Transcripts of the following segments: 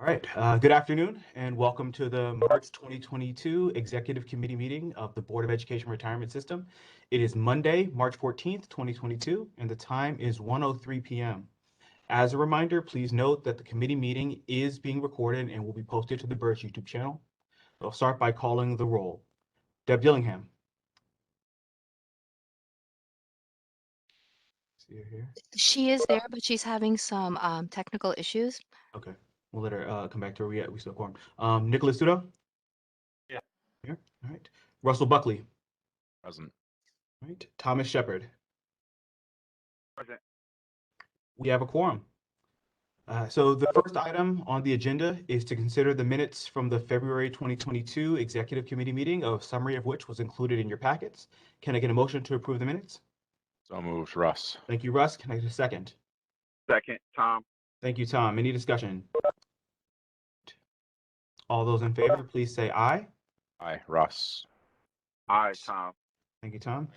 All right, good afternoon and welcome to the March 2022 Executive Committee meeting of the Board of Education Retirement System. It is Monday, March 14th, 2022, and the time is 1:03 p.m. As a reminder, please note that the committee meeting is being recorded and will be posted to the BERS YouTube channel. I'll start by calling the roll. Deb Dillingham. See her here. She is there, but she's having some technical issues. Okay, we'll let her come back to where we still quorum. Nicholas Studo. Yeah. Here. All right. Russell Buckley. Present. All right. Thomas Shepard. Present. We have a quorum. So the first item on the agenda is to consider the minutes from the February 2022 Executive Committee meeting, a summary of which was included in your packets. Can I get a motion to approve the minutes? So moved, Russ. Thank you, Russ. Can I get a second? Second, Tom. Thank you, Tom. Any discussion? All those in favor, please say aye. Aye, Russ. Aye, Tom. Thank you, Tom.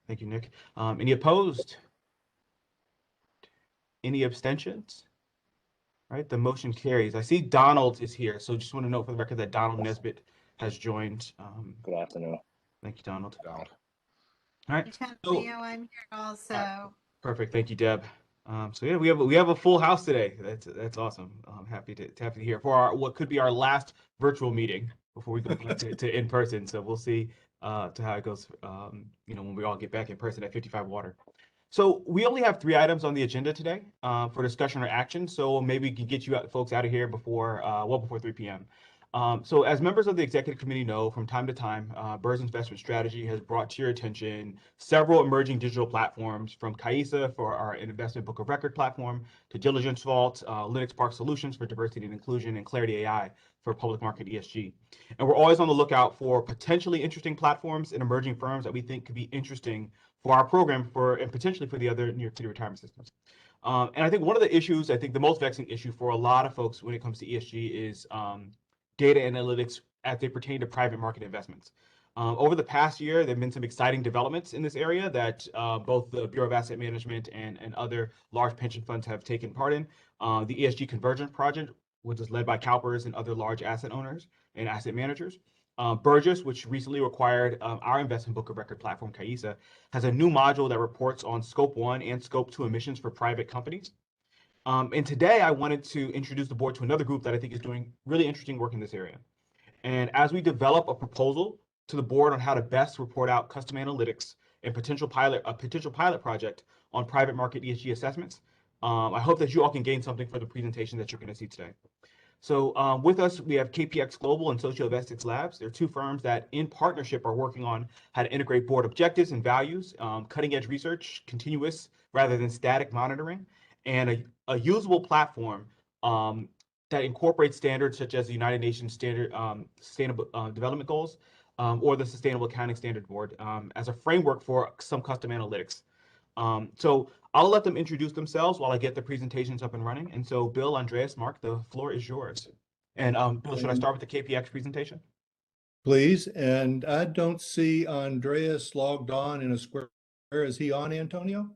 Thank you, Nick. Any opposed? Any abstentions? All right, the motion carries. I see Donald is here, so just want to note for the record that Donald Nesbitt has joined. Good afternoon. Thank you, Donald. Donald. All right. So, I'm here also. perfect. Thank you, Deb. So yeah, we have a full house today. That's awesome. I'm happy to hear for our what could be our last virtual meeting before we go back to in person. So we'll see to how it goes. When we all get back in person at 55 Water. So we only have 3 items on the agenda today for discussion or action. So maybe we can get you folks out of here before before 3 p.m. So as members of the executive committee know, from time to time, BERS Investment Strategy has brought to your attention several emerging digital platforms, from CAISA for our investment book of record platform to Diligence Vault, Linux Park Solutions for diversity and inclusion, and Clarity AI for public market ESG. And we're always on the lookout for potentially interesting platforms and emerging firms that we think could be interesting for our program and potentially for the other New York City retirement systems. And I think one of the issues, I think the most vexing issue for a lot of folks when it comes to ESG is data analytics as they pertain to private market investments. Over the past year, there have been some exciting developments in this area that both the Bureau of Asset Management and other large pension funds have taken part in. The ESG Convergence Project, which is led by CalPERS and other large asset owners and asset managers. Burgess, which recently acquired our investment book of record platform, CAISA, has a new module that reports on Scope 1 and Scope 2 emissions for private companies. And today I wanted to introduce the board to another group that I think is doing really interesting work in this area. And as we develop a proposal to the board on how to best report out custom analytics and potential pilot project on private market ESG assessments, I hope that you all can gain something from the presentation that you're going to see today. So with us, we have KPX Global and Socioinvestics Labs. They're 2 firms that in partnership are working on how to integrate board objectives and values, cutting edge research, continuous rather than static monitoring, and a usable platform that incorporates standards such as the United Nations Sustainable Development Goals or the Sustainable Accounting Standard Board as a framework for some custom analytics. So I'll let them introduce themselves while I get the presentations up and running. And so Bill, Andreas, Mark, the floor is yours. And Bill, should I start with the KPX presentation? Please. And I don't see Andreas logged on in a square. Is he on, Antonio?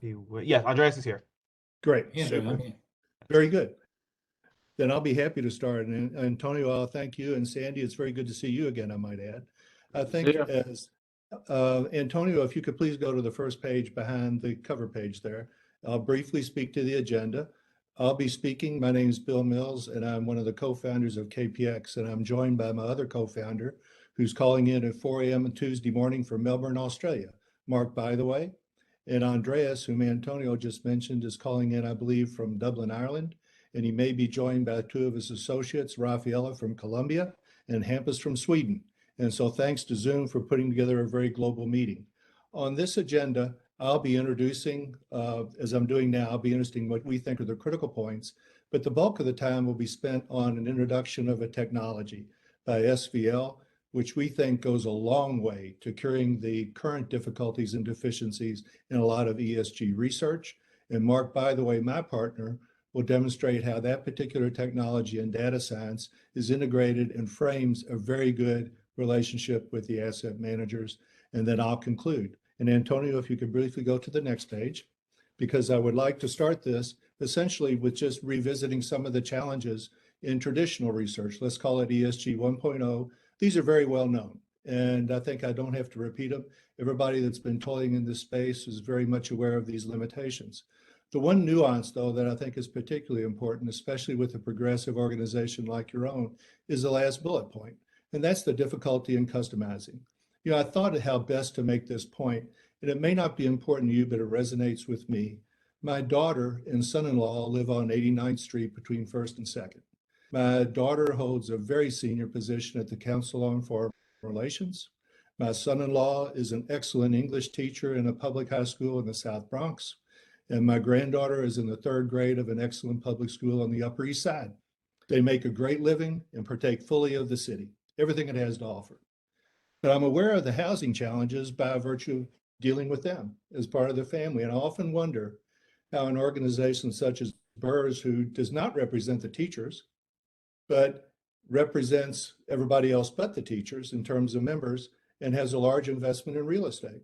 Yeah, Andreas is here. Great. Super. Very good. Then I'll be happy to start. And Antonio, I'll thank you. And Sandy, it's very good to see you again, I might add. I think as Antonio, if you could please go to the first page behind the cover page there. I'll briefly speak to the agenda. I'll be speaking. My name is Bill Mills, and I'm one of the co-founders of KPX, and I'm joined by my other co-founder, who's calling in at 4 a.m. on Tuesday morning from Melbourne, Australia, Mark, by the way. And Andreas, whom Antonio just mentioned, is calling in, I believe, from Dublin, Ireland, and he may be joined by 2 of his associates, Rafaela from Colombia and Hampus from Sweden. And so thanks to Zoom for putting together a very global meeting. On this agenda, I'll be introducing, as I'm doing now, I'll be introducing what we think are the critical points, but the bulk of the time will be spent on an introduction of a technology by SVL, which we think goes a long way to curing the current difficulties and deficiencies in a lot of ESG research. And Mark, by the way, my partner, will demonstrate how that particular technology and data science is integrated and frames a very good relationship with the asset managers. And then I'll conclude. And Antonio, if you could briefly go to the next page. because I would like to start this essentially with just revisiting some of the challenges in traditional research. Let's call it ESG 1.0. These are very well known, and I think I don't have to repeat them. Everybody that's been toiling in this space is very much aware of these limitations. The one nuance, though, that I think is particularly important, especially with a progressive organization like your own, is the last bullet point, and that's the difficulty in customizing. You know, I thought of how best to make this point, and it may not be important to you, but it resonates with me. My daughter and son-in-law live on 89th Street between 1st and 2nd. My daughter holds a very senior position at the Council on Foreign Relations. My son-in-law is an excellent English teacher in a public high school in the South Bronx. And my granddaughter is in the 3rd grade of an excellent public school on the Upper East Side. They make a great living and partake fully of the city, everything it has to offer. But I'm aware of the housing challenges by virtue of dealing with them as part of the family. And I often wonder how an organization such as BERS, who does not represent the teachers, but represents everybody else but the teachers in terms of members and has a large investment in real estate.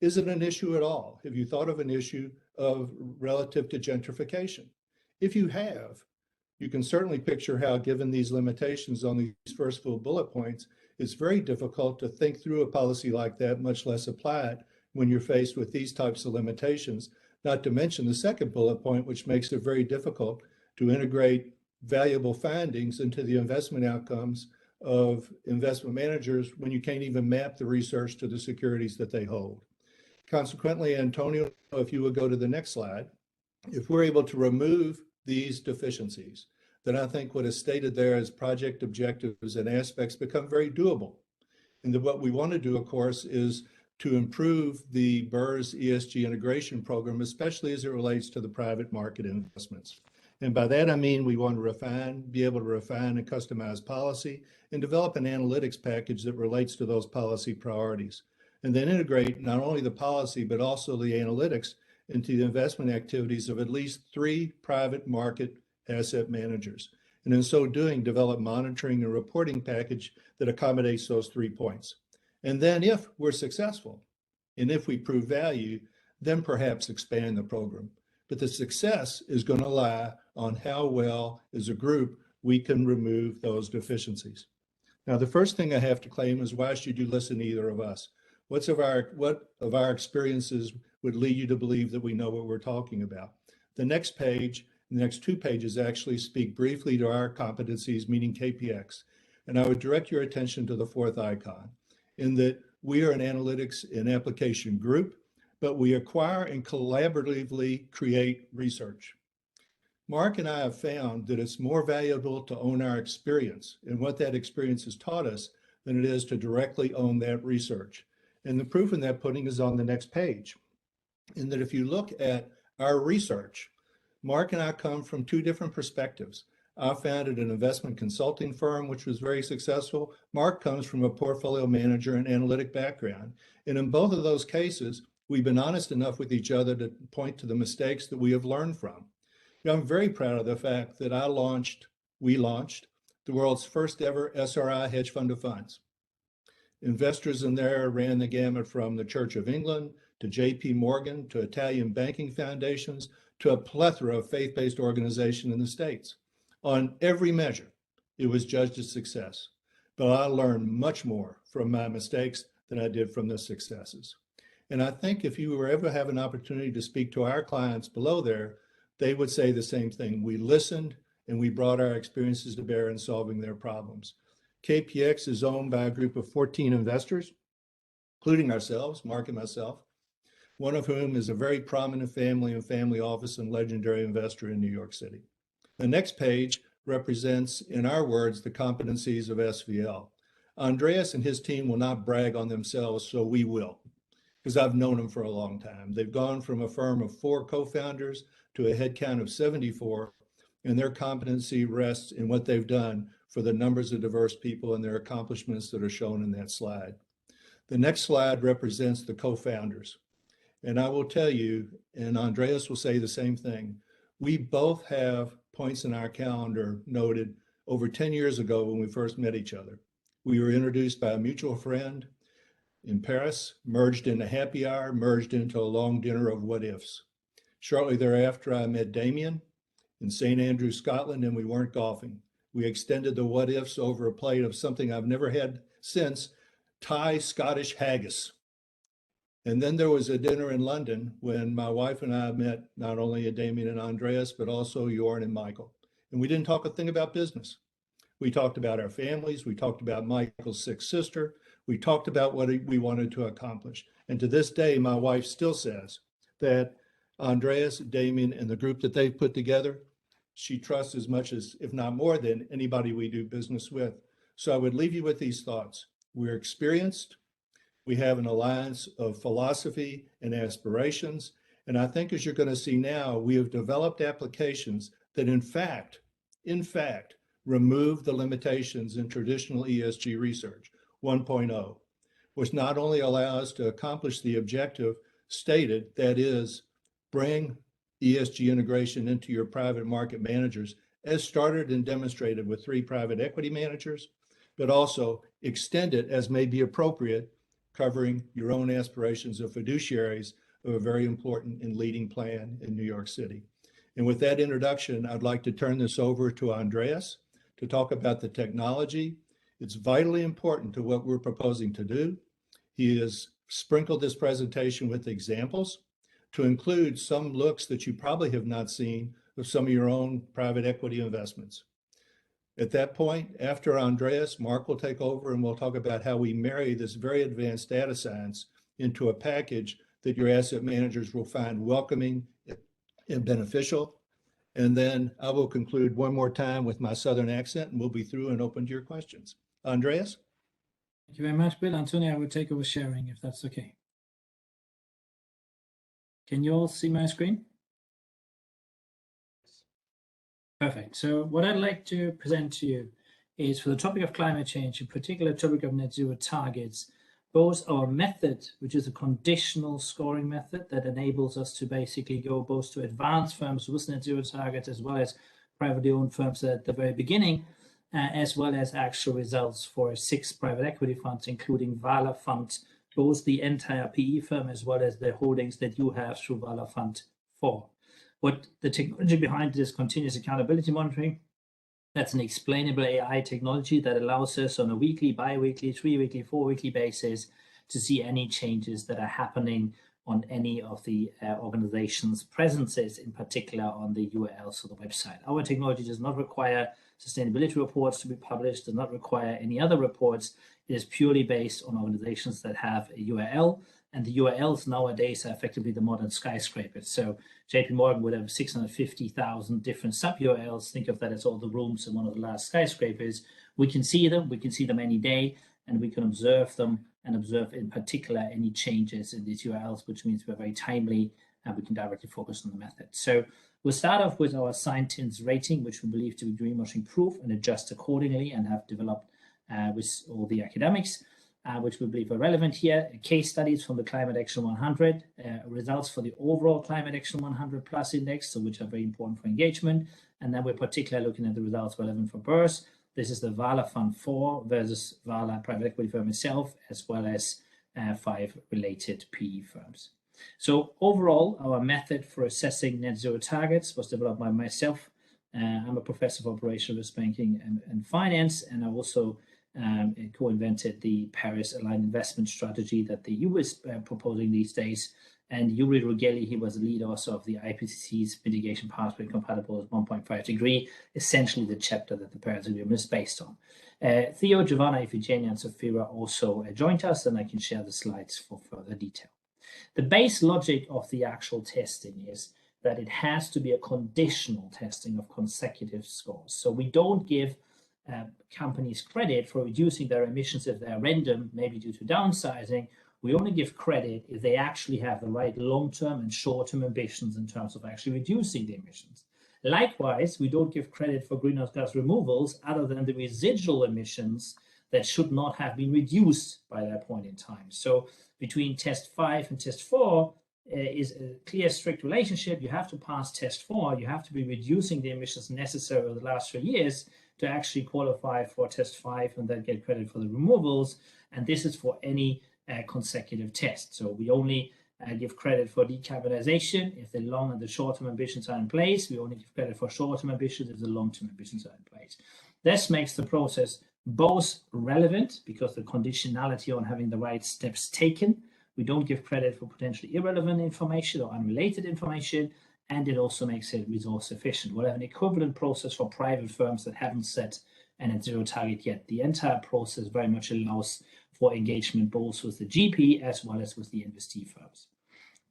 Is it an issue at all? Have you thought of an issue of relative to gentrification? If you have, you can certainly picture how, given these limitations on these first full bullet points, it's very difficult to think through a policy like that, much less apply it when you're faced with these types of limitations, not to mention the second bullet point, which makes it very difficult to integrate valuable findings into the investment outcomes of investment managers when you can't even map the research to the securities that they hold. Consequently, Antonio, if you would go to the next slide, if we're able to remove these deficiencies, then I think what is stated there as project objectives and aspects become very doable. And what we want to do, of course, is to improve the BERS ESG integration program, especially as it relates to the private market investments. And by that, I mean we want to be able to refine and customize policy and develop an analytics package that relates to those policy priorities. And then integrate not only the policy, but also the analytics into the investment activities of at least 3 private market asset managers. And in so doing, develop monitoring and reporting package that accommodates those 3 points. And then if we're successful, and if we prove value, then perhaps expand the program. But the success is going to lie on how well, as a group, we can remove those deficiencies. Now, the first thing I have to claim is, why should you listen to either of us? What of our experiences would lead you to believe that we know what we're talking about? The next page, the next 2 pages actually speak briefly to our competencies, meaning KPX. And I would direct your attention to the 4th icon, in that we are an analytics and application group, but we acquire and collaboratively create research. Mark and I have found that it's more valuable to own our experience and what that experience has taught us than it is to directly own that research. And the proof in that pudding is on the next page. In that if you look at our research, Mark and I come from 2 different perspectives. I founded an investment consulting firm, which was very successful. Mark comes from a portfolio manager and analytic background. And in both of those cases, we've been honest enough with each other to point to the mistakes that we have learned from. You know, I'm very proud of the fact that we launched the world's first ever SRI hedge fund of funds. Investors in there ran the gamut from the Church of England to JP Morgan to Italian banking foundations to a plethora of faith-based organizations in the States. On every measure, it was judged a success. But I learned much more from my mistakes than I did from the successes. And I think if you were ever have an opportunity to speak to our clients below there, they would say the same thing. We listened and we brought our experiences to bear in solving their problems. KPX is owned by a group of 14 investors, including ourselves, Mark and myself, one of whom is a very prominent family and family office and legendary investor in New York City. The next page represents, in our words, the competencies of SVL. Andreas and his team will not brag on themselves, so we will, because I've known them for a long time. They've gone from a firm of 4 co-founders to a headcount of 74, and their competency rests in what they've done for the numbers of diverse people and their accomplishments that are shown in that slide. The next slide represents the co-founders. And I will tell you, and Andreas will say the same thing, we both have points in our calendar noted over 10 years ago when we first met each other. We were introduced by a mutual friend in Paris, merged into happy hour, merged into a long dinner of what ifs. Shortly thereafter, I met Damien in St. Andrews, Scotland, and we weren't golfing. We extended the what ifs over a plate of something I've never had since, Thai Scottish haggis. And then there was a dinner in London when my wife and I met not only Damien and Andreas, but also Jorn and Michael. And we didn't talk a thing about business. We talked about our families. We talked about Michael's sick sister. We talked about what we wanted to accomplish. And to this day, my wife still says that Andreas, Damien, and the group that they've put together, she trusts as much as, if not more than, anybody we do business with. So I would leave you with these thoughts. We're experienced. We have an alliance of philosophy and aspirations. And I think as you're going to see now, we have developed applications that in fact, remove the limitations in traditional ESG research 1.0, which not only allow us to accomplish the objective stated, that is, bring ESG integration into your private market managers, as started and demonstrated with 3 private equity managers, but also extend it as may be appropriate, covering your own aspirations of fiduciaries of a very important and leading plan in New York City. And with that introduction, I'd like to turn this over to Andreas to talk about the technology. It's vitally important to what we're proposing to do. He has sprinkled this presentation with examples to include some looks that you probably have not seen of some of your own private equity investments. At that point, after Andreas, Mark will take over and we'll talk about how we marry this very advanced data science into a package that your asset managers will find welcoming and beneficial. And then I will conclude one more time with my Southern accent and we'll be through and open to your questions. Andreas? Thank you very much, Bill. Antonio, I will take over sharing if that's okay. Can you all see my screen? Perfect. So what I'd like to present to you is, for the topic of climate change, in particular topic of net zero targets, both our method, which is a conditional scoring method that enables us to basically go both to advanced firms with net zero targets as well as privately owned firms at the very beginning, as well as actual results for 6 private equity funds, including Vala Fund, both the entire PE firm as well as the holdings that you have through Vala Fund 4. What the technology behind this continuous accountability monitoring, that's an explainable AI technology that allows us on a weekly, bi-weekly, 3-weekly, 4-weekly basis to see any changes that are happening on any of the organization's presences, in particular on the URLs of the website. Our technology does not require sustainability reports to be published, does not require any other reports. It is purely based on organizations that have a URL, and the URLs nowadays are effectively the modern skyscrapers. So JP Morgan would have 650,000 different sub-URLs. Think of that as all the rooms in one of the last skyscrapers. We can see them any day, and we can observe them and observe in particular any changes in these URLs, which means we're very timely and we can directly focus on the method. So we'll start off with our science rating, which we believe to be greenwashing proof, and adjust accordingly, and have developed with all the academics, which we believe are relevant here. Case studies from the Climate Action 100, results for the overall Climate Action 100 Plus Index, so which are very important for engagement. And then we're particularly looking at the results relevant for BERS. This is the Vala Fund 4 versus Vala Private Equity Firm itself, as well as 5 related PE firms. So overall, our method for assessing net zero targets was developed by myself. I'm a professor of operational risk banking and finance, and I also co-invented the Paris Aligned Investment Strategy that the EU is proposing these days. And Yuri Rugeli, he was the lead also of the IPCC's mitigation pathway compatible with 1.5 degree, essentially the chapter that the Paris Agreement is based on. Theo, Giovanna, Iphigenia, and Safira also joined us, and I can share the slides for further detail. The base logic of the actual testing is that it has to be a conditional testing of consecutive scores. So we don't give companies credit for reducing their emissions if they're random, maybe due to downsizing. We only give credit if they actually have the right long-term and short-term ambitions in terms of actually reducing the emissions. Likewise, we don't give credit for greenhouse gas removals other than the residual emissions that should not have been reduced by that point in time. So between test 5 and test 4 is a clear, strict relationship. You have to pass test 4. You have to be reducing the emissions necessary over the last 3 years to actually qualify for test 5 and then get credit for the removals. And this is for any consecutive test. So we only give credit for decarbonization if the long and the short-term ambitions are in place. We only give credit for short-term ambitions if the long-term ambitions are in place. This makes the process both relevant because the conditionality on having the right steps taken. We don't give credit for potentially irrelevant information or unrelated information, and it also makes it resource efficient. We'll have an equivalent process for private firms that haven't set a net zero target yet. The entire process very much allows for engagement both with the GP as well as with the investee firms.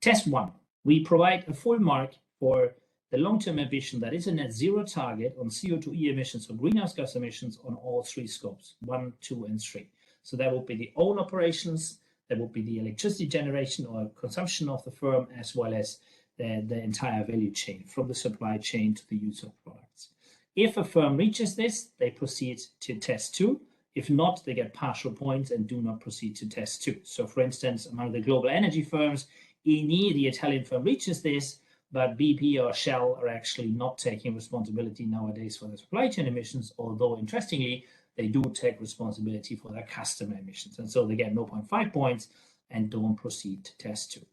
Test 1, we provide a full mark for the long-term ambition that is a net zero target on CO2e emissions or greenhouse gas emissions on all 3 scopes, 1, 2, and 3. So that would be the own operations, that would be the electricity generation or consumption of the firm, as well as the entire value chain, from the supply chain to the use of products. If a firm reaches this, they proceed to test 2. If not, they get partial points and do not proceed to test 2. So for instance, among the global energy firms, Eni, the Italian firm, reaches this, but BP or Shell are actually not taking responsibility nowadays for the supply chain emissions, although interestingly, they do take responsibility for their customer emissions. And so they get 0.5 points and don't proceed to test 2.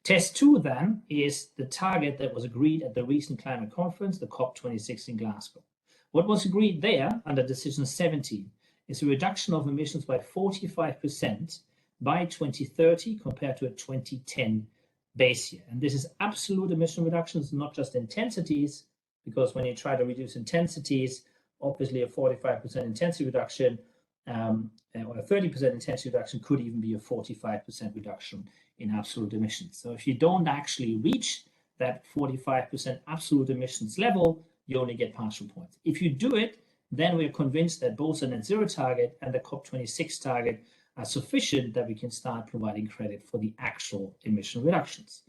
Test 2 then is the target that was agreed at the recent climate conference, the COP26 in Glasgow. What was agreed there under decision 17 is a reduction of emissions by 45% by 2030 compared to a 2010 base year. And this is absolute emission reductions, not just intensities, because when you try to reduce intensities, obviously a 45% intensity reduction or a 30% intensity reduction could even be a 45% reduction in absolute emissions. So if you don't actually reach that 45% absolute emissions level, you only get partial points. If you do it, then we're convinced that both the net zero target and the COP26 target are sufficient that we can start providing credit for the actual emission reductions.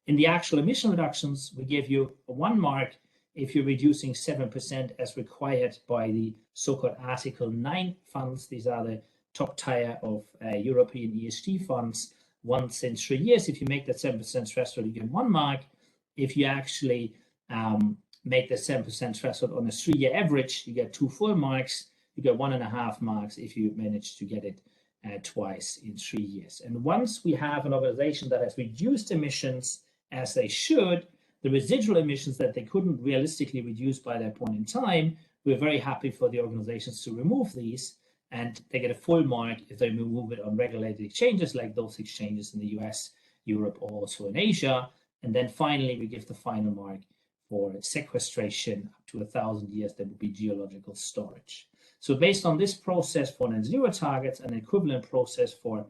In the actual emission reductions, we give you 1 mark if you're reducing 7% as required by the so-called Article 9 funds. These are the top tier of European ESG funds. Once in 3 years, if you make that 7% threshold, you get 1 mark. If you actually make the 7% threshold on a 3-year average, you get 2 full marks. You get 1.5 marks if you manage to get it twice in 3 years. And once we have an organization that has reduced emissions as they should, the residual emissions that they couldn't realistically reduce by that point in time, we're very happy for the organizations to remove these, and they get a full mark if they remove it on regulated exchanges like those exchanges in the US, Europe, or also in Asia. And then finally, we give the final mark for sequestration up to 1,000 years, that would be geological storage. So based on this process for net zero targets, an equivalent process for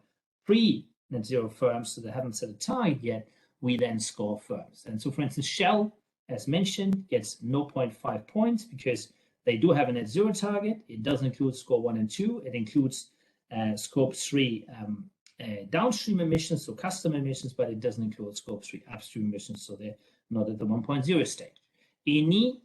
pre-net zero firms, so they haven't set a target yet, we then score firms. And so for instance, Shell, as mentioned, gets 0.5 points because they do have a net zero target. It does include score 1 and 2. It includes scope 3 downstream emissions, so customer emissions, but it doesn't include scope 3 upstream emissions, so they're not at the 1.0 stage. Eni,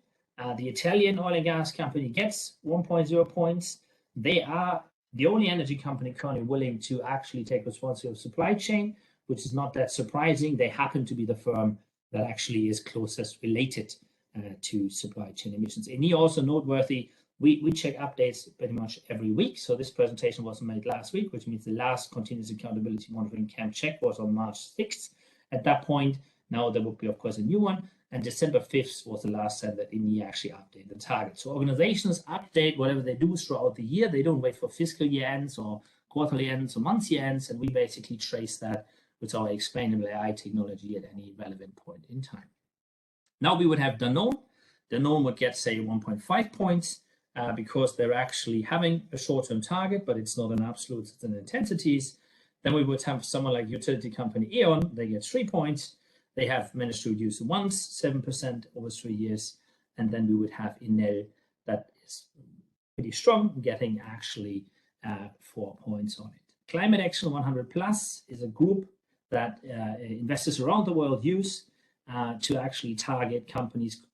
the Italian oil and gas company, gets 1.0 points. They are the only energy company currently willing to actually take responsibility of supply chain, which is not that surprising. They happen to be the firm that actually is closest related to supply chain emissions. Eni also noteworthy, we check updates pretty much every week. So this presentation was made last week, which means the last continuous accountability monitoring camp check was on March 6th. At that point, now there will be, of course, a new one. And December 5th was the last time that Eni actually updated the target. So organizations update whatever they do throughout the year. They don't wait for fiscal year ends or quarterly ends or monthly ends. And we basically trace that with our explainable AI technology at any relevant point in time. Now we would have Danone. Danone would get, say, 1.5 points because they're actually having a short-term target, but it's not an absolute, it's in intensities. Then we would have someone like utility company E.ON. They get 3 points. They have managed to reduce once 7% over 3 years. And then we would have Enel, that is pretty strong, getting actually 4 points on it. Climate Action 100 Plus is a group that investors around the world use to actually target companies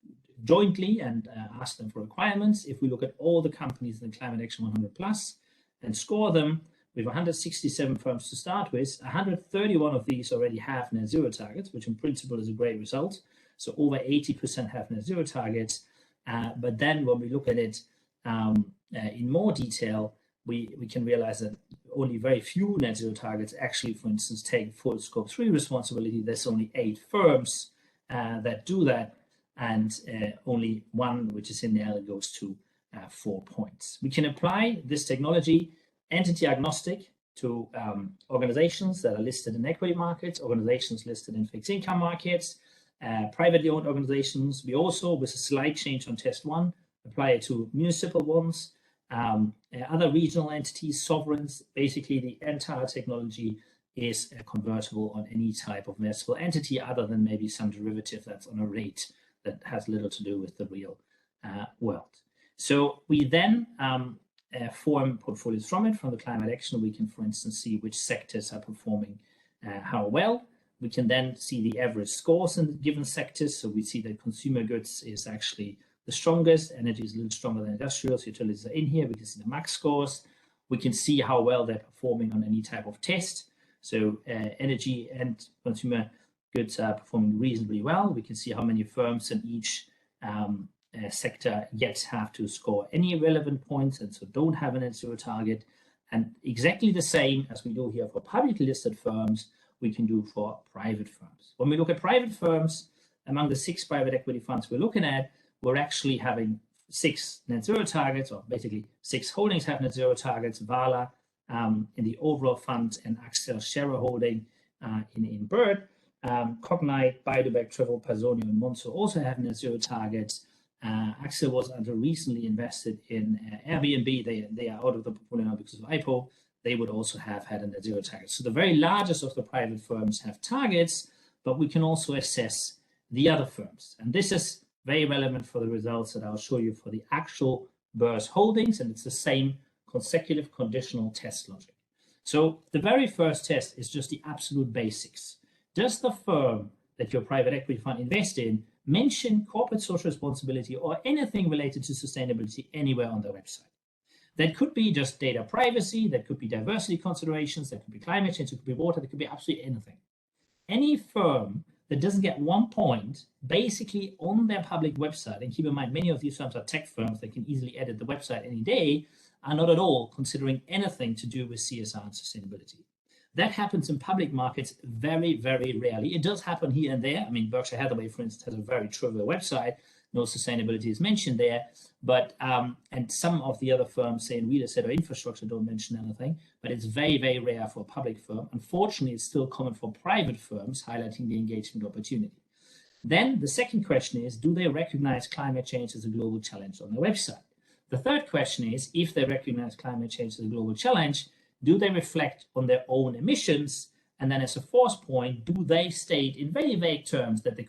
jointly and ask them for requirements. If we look at all the companies in the Climate Action 100 Plus and score them, we have 167 firms to start with. 131 of these already have net zero targets, which in principle is a great result. So over 80% have net zero targets. But then when we look at it in more detail, we can realize that only very few net zero targets actually, for instance, take full scope 3 responsibility. There's only 8 firms that do that, and only one, which is in there, goes to 4 points. We can apply this technology entity agnostic to organizations that are listed in equity markets, organizations listed in fixed income markets, privately owned organizations. We also, with a slight change on test 1, apply it to municipal ones, other regional entities, sovereigns. Basically, the entire technology is convertible on any type of municipal entity other than maybe some derivative that's on a rate that has little to do with the real world. So we then form portfolios from it. From the climate action, we can, for instance, see which sectors are performing how well. We can then see the average scores in given sectors. So we see that consumer goods is actually the strongest. Energy is a little stronger than industrials. Utilities are in here. We can see the max scores. We can see how well they're performing on any type of test. So energy and consumer goods are performing reasonably well. We can see how many firms in each sector yet have to score any relevant points and so don't have a net zero target. And exactly the same as we do here for publicly listed firms, we can do for private firms. When we look at private firms, among the 6 private equity funds we're looking at, we're actually having 6 net zero targets, or basically 6 holdings have net zero targets. Vala in the overall fund, and Axel shareholding in Bird. Cognite, Biodebac, Travel, Personio, and Monzo also have net zero targets. Axel was until recently invested in Airbnb. They are out of the portfolio now because of IPO. They would also have had a net zero target. So the very largest of the private firms have targets, but we can also assess the other firms. And this is very relevant for the results that I'll show you for the actual BERS holdings, and it's the same consecutive conditional test logic. So the very first test is just the absolute basics. Does the firm that your private equity fund invests in mention corporate social responsibility or anything related to sustainability anywhere on their website? That could be just data privacy, that could be diversity considerations, that could be climate change, it could be water, that could be absolutely anything. Any firm that doesn't get 1 point basically on their public website, and keep in mind, many of these firms are tech firms that can easily edit the website any day, are not at all considering anything to do with CSR and sustainability. That happens in public markets very, very rarely. It does happen here and there. I mean, Berkshire Hathaway, for instance, has a very trivial website. No sustainability is mentioned there. But and some of the other firms, say in real estate or infrastructure, don't mention anything. But it's very, very rare for a public firm. Unfortunately, it's still common for private firms, highlighting the engagement opportunity. Then the second question is, do they recognize climate change as a global challenge on their website? The third question is, if they recognize climate change as a global challenge, do they reflect on their own emissions? And then as a fourth point, do they state in very vague terms that they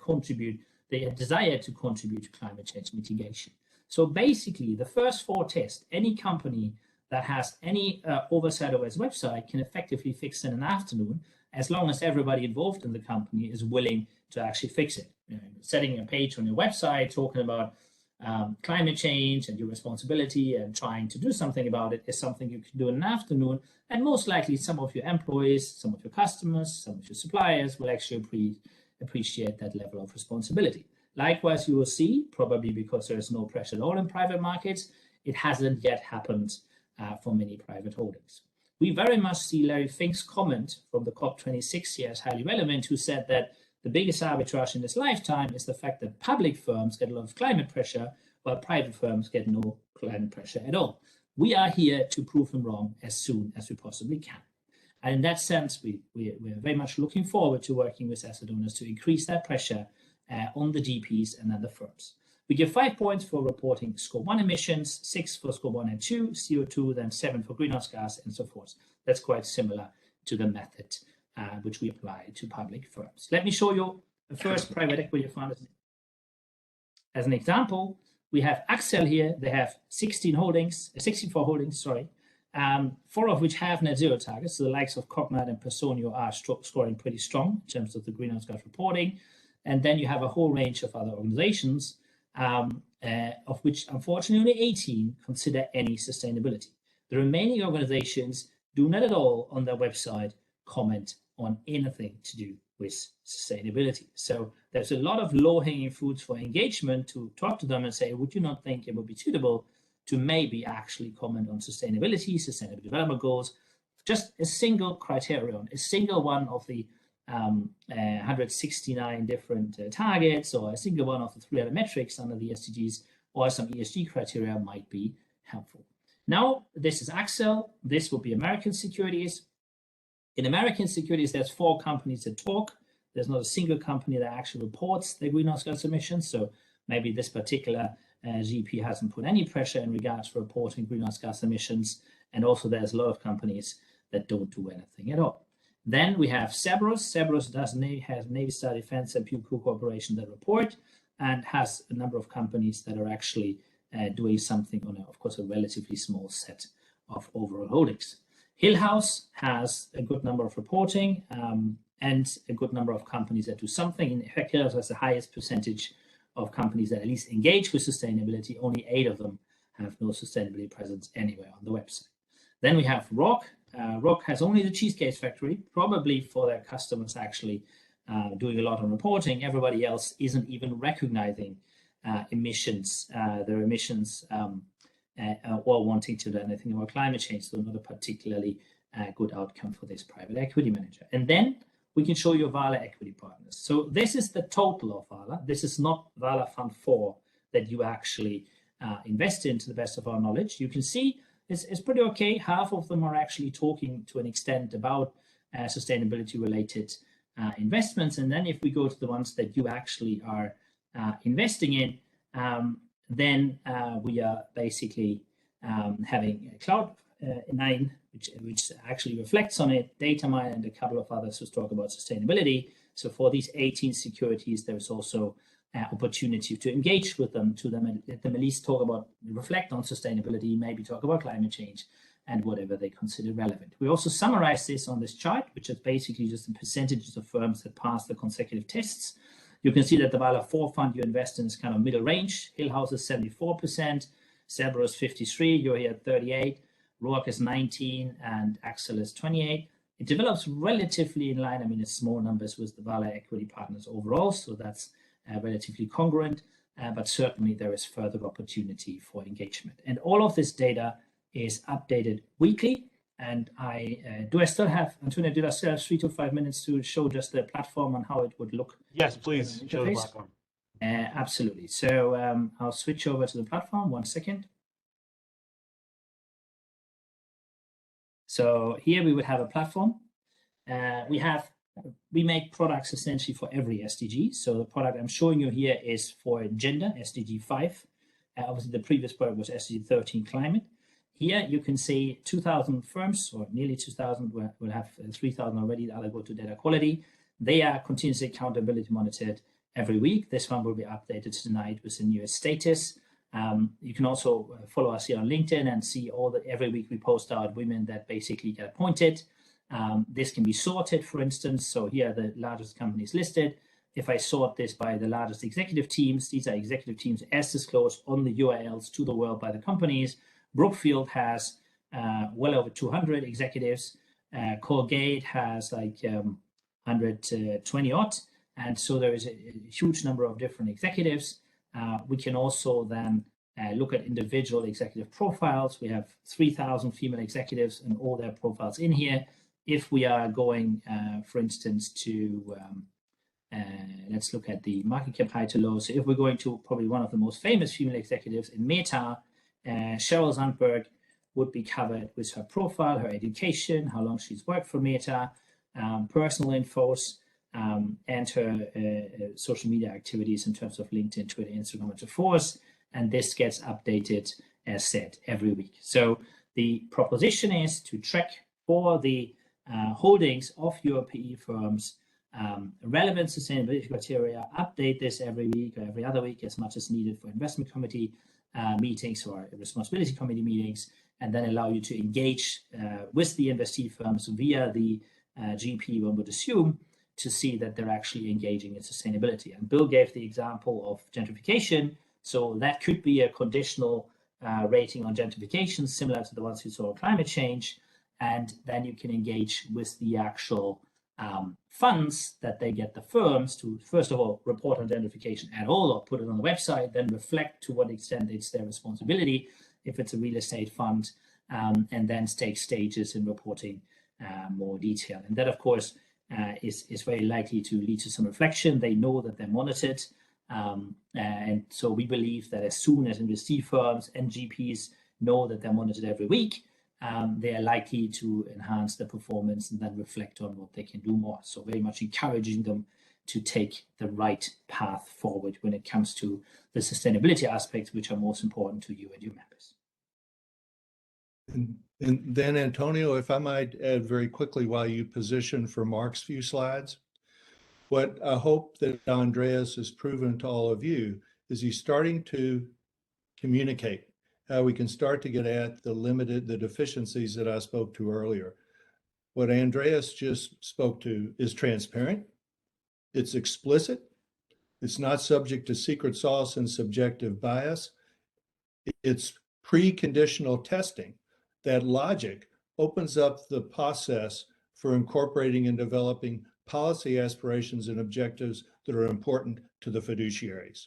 desire to contribute to climate change mitigation? So basically, the first 4 tests, any company that has any oversight over its website can effectively fix in an afternoon, as long as everybody involved in the company is willing to actually fix it. You know, setting a page on your website, talking about climate change and your responsibility and trying to do something about it is something you can do in an afternoon. And most likely some of your employees, some of your customers, some of your suppliers will actually appreciate that level of responsibility. Likewise, you will see, probably because there is no pressure at all in private markets, it hasn't yet happened for many private holdings. We very much see Larry Fink's comment from the COP26 here as highly relevant, who said that the biggest arbitrage in his lifetime is the fact that public firms get a lot of climate pressure, while private firms get no climate pressure at all. We are here to prove him wrong as soon as we possibly can. And in that sense, we're very much looking forward to working with asset owners to increase that pressure on the GPs and other firms. We give 5 points for reporting Scope 1 emissions, 6 for Scope 1 and 2, CO2, then 7 for greenhouse gas, and so forth. That's quite similar to the method which we apply to public firms. Let me show you the first private equity fund as an example. We have Axel here. They have 64 holdings, 4 of which have net zero targets. So the likes of Cognite and Personio are scoring pretty strong in terms of the greenhouse gas reporting. And then you have a whole range of other organizations, of which unfortunately only 18 consider any sustainability. The remaining organizations do not at all on their website comment on anything to do with sustainability. So there's a lot of low-hanging fruits for engagement to talk to them and say, would you not think it would be suitable to maybe actually comment on sustainability, sustainable development goals, just a single criterion, a single one of the 169 different targets, or a single one of the 300 metrics under the SDGs, or some ESG criteria might be helpful. Now, this is Axel. This will be American securities. In American securities, there's 4 companies that talk. There's not a single company that actually reports their greenhouse gas emissions. So maybe this particular GP hasn't put any pressure in regards to reporting greenhouse gas emissions. And also there's a lot of companies that don't do anything at all. Then we have NYCBERS. NYCBERS has Navy Star Defense and Pew Corporation that report, and has a number of companies that are actually doing something on, of course, a relatively small set of overall holdings. Hillhouse has a good number of reporting and a good number of companies that do something. In fact, Hillhouse has the highest percentage of companies that at least engage with sustainability. Only 8 of them have no sustainability presence anywhere on the website. Then we have ROC. ROC has only the Cheesecake Factory, probably for their customers actually doing a lot on reporting. Everybody else isn't even recognizing emissions, their emissions, or wanting to do anything about climate change. So not a particularly good outcome for this private equity manager. And then we can show you Vala Equity Partners. So this is the total of Vala. This is not Vala Fund 4 that you actually invest in, to the best of our knowledge. You can see it's pretty okay. Half of them are actually talking to an extent about sustainability related investments. And then if we go to the ones that you actually are investing in, then we are basically having Cloud9, which actually reflects on it, Datamine, and a couple of others who talk about sustainability. So for these 18 securities, there is also opportunity to engage with them, let them at least talk about, reflect on sustainability, maybe talk about climate change and whatever they consider relevant. We also summarize this on this chart, which is basically just the percentages of firms that pass the consecutive tests. You can see that the Vala 4 fund you invest in is kind of middle range. Hillhouse is 74%, NYCBERS 53, you're here at 38, ROC is 19, and Axel is 28. It develops relatively in line. I mean, it's small numbers with the Vala Equity Partners overall, so that's relatively congruent, but certainly there is further opportunity for engagement. And all of this data is updated weekly. And do I still have, Antonio, did I still have 3 to 5 minutes to show just the platform and how it would look? Yes, please show the platform. Absolutely. So I'll switch over to the platform. 1 second. So here we would have a platform. We make products essentially for every SDG. So the product I'm showing you here is for gender, SDG 5. Obviously, the previous product was SDG 13, climate. Here you can see 2,000 firms, or nearly 2,000. We'll have 3,000 already. The other go to data quality. They are continuously accountability monitored every week. This one will be updated tonight with the newest status. You can also follow us here on LinkedIn and see every week we post out women that basically get appointed. This can be sorted, for instance. So here are the largest companies listed. If I sort this by the largest executive teams, these are executive teams as disclosed on the URLs to the world by the companies. Brookfield has well over 200 executives. Colgate has like 120 odd. And so there is a huge number of different executives. We can also then look at individual executive profiles. We have 3,000 female executives and all their profiles in here. If we are going, for instance, to, let's look at the market cap high to low. So if we're going to probably one of the most famous female executives in Meta, Sheryl Sandberg would be covered with her profile, her education, how long she's worked for Meta, personal infos, and her social media activities in terms of LinkedIn, Twitter, Instagram, and so forth. And this gets updated, as said, every week. So the proposition is to track for the holdings of your PE firms relevant sustainability criteria, update this every week or every other week as much as needed for investment committee meetings or responsibility committee meetings, and then allow you to engage with the investee firms via the GP, one would assume, to see that they're actually engaging in sustainability. And Bill gave the example of gentrification. So that could be a conditional rating on gentrification, similar to the ones we saw on climate change. And then you can engage with the actual funds that they get the firms to, first of all, report on gentrification at all or put it on the website, then reflect to what extent it's their responsibility. If it's a real estate fund, and then take stages in reporting more detail. And that, of course, is very likely to lead to some reflection. They know that they're monitored. And so we believe that as soon as investee firms and GPs know that they're monitored every week, they are likely to enhance their performance and then reflect on what they can do more. So very much encouraging them to take the right path forward when it comes to the sustainability aspects, which are most important to you and your members. And then, Antonio, if I might add very quickly while you position for Mark's few slides, what I hope that Andreas has proven to all of you is he's starting to communicate how we can start to get at the deficiencies that I spoke to earlier. What Andreas just spoke to is transparent, it's explicit, it's not subject to secret sauce and subjective bias, it's preconditional testing. That logic opens up the process for incorporating and developing policy aspirations and objectives that are important to the fiduciaries.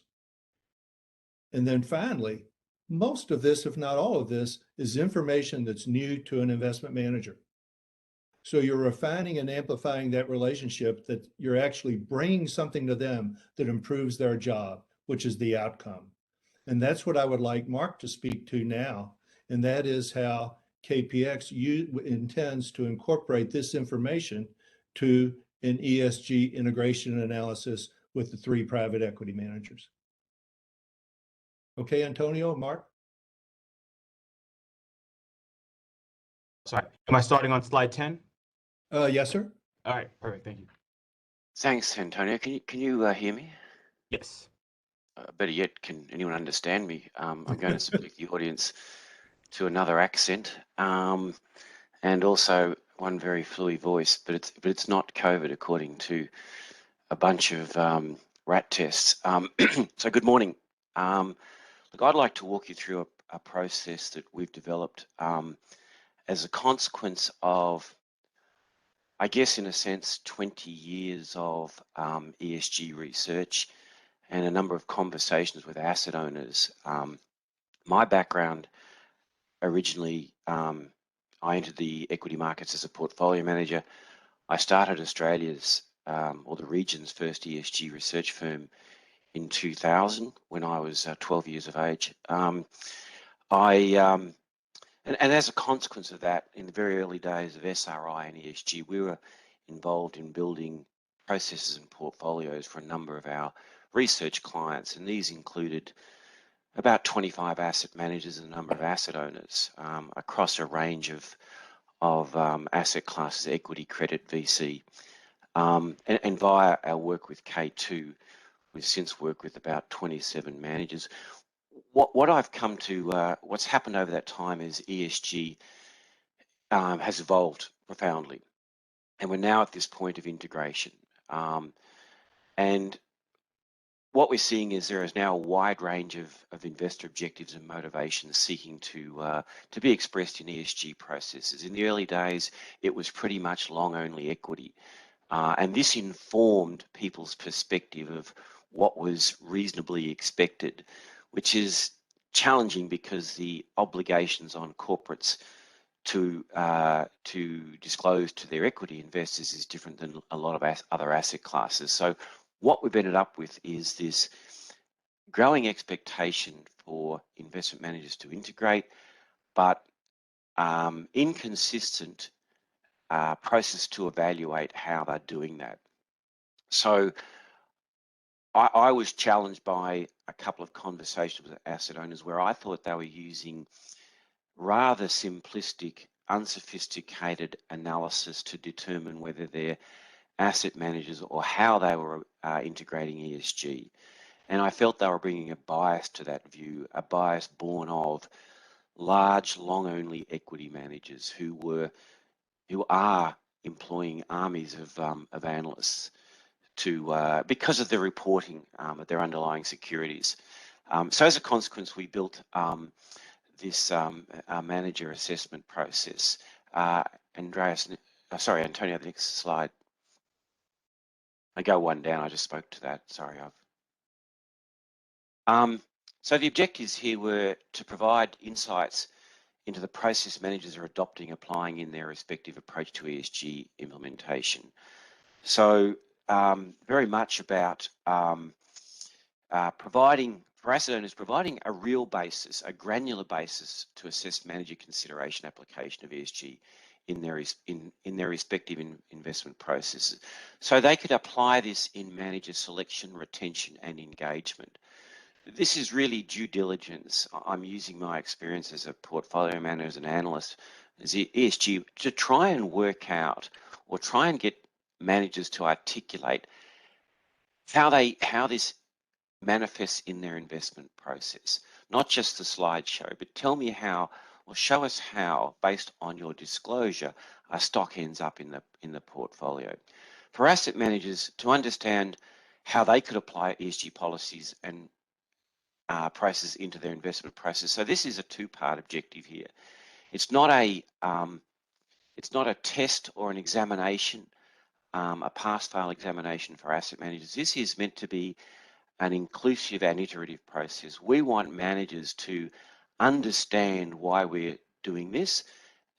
And then finally, most of this, if not all of this, is information that's new to an investment manager. So you're refining and amplifying that relationship, that you're actually bringing something to them that improves their job, which is the outcome. And that's what I would like Mark to speak to now. And that is how KPX intends to incorporate this information to an ESG integration analysis with the 3 private equity managers. Okay, Antonio, Mark? Sorry, am I starting on slide 10? Yes, sir. All right, perfect, thank you. Thanks, Antonio. Can you hear me? Yes. Better yet, can anyone understand me? I'm going to subject the audience to another accent, and also one very fluey voice, but it's not COVID, according to a bunch of rat tests. So good morning. Look, I'd like to walk you through a process that we've developed as a consequence of, I guess, in a sense, 20 years of ESG research and a number of conversations with asset owners. My background originally, I entered the equity markets as a portfolio manager. I started Australia's or the region's first ESG research firm in 2000 when I was 12 years of age. And as a consequence of that, in the very early days of SRI and ESG, we were involved in building processes and portfolios for a number of our research clients, and these included about 25 asset managers and a number of asset owners across a range of asset classes, equity, credit, VC, and via our work with K2, we've since worked with about 27 managers. What I've come to, what's happened over that time is ESG has evolved profoundly, and we're now at this point of integration. And what we're seeing is there is now a wide range of investor objectives and motivations seeking to be expressed in ESG processes. In the early days, it was pretty much long-only equity, and this informed people's perspective of what was reasonably expected, which is challenging because the obligations on corporates to disclose to their equity investors is different than a lot of other asset classes. So what we've ended up with is this growing expectation for investment managers to integrate, but inconsistent process to evaluate how they're doing that. So I was challenged by a couple of conversations with asset owners where I thought they were using rather simplistic, unsophisticated analysis to determine whether their asset managers or how they were integrating ESG. And I felt they were bringing a bias to that view, a bias born of large, long-only equity managers who are employing armies of analysts to because of the reporting of their underlying securities. So as a consequence, we built this manager assessment process. Antonio, the next slide. I go one down, I just spoke to that, sorry. So the objectives here were to provide insights into the process managers are adopting, applying in their respective approach to ESG implementation. So very much about providing, for asset owners, providing a real basis, a granular basis to assess manager consideration application of ESG in their respective investment processes. So they could apply this in manager selection, retention and engagement. This is really due diligence. I'm using my experience as a portfolio manager, as an analyst, as ESG, to try and work out or try and get managers to articulate how this manifests in their investment process. Not just the slideshow, but tell me how, or show us how, based on your disclosure, a stock ends up in the portfolio. For asset managers to understand how they could apply ESG policies and process into their investment process. So this is a two-part objective here. It's not a test or an examination, a pass-fail examination for asset managers. This is meant to be an inclusive and iterative process. We want managers to understand why we're doing this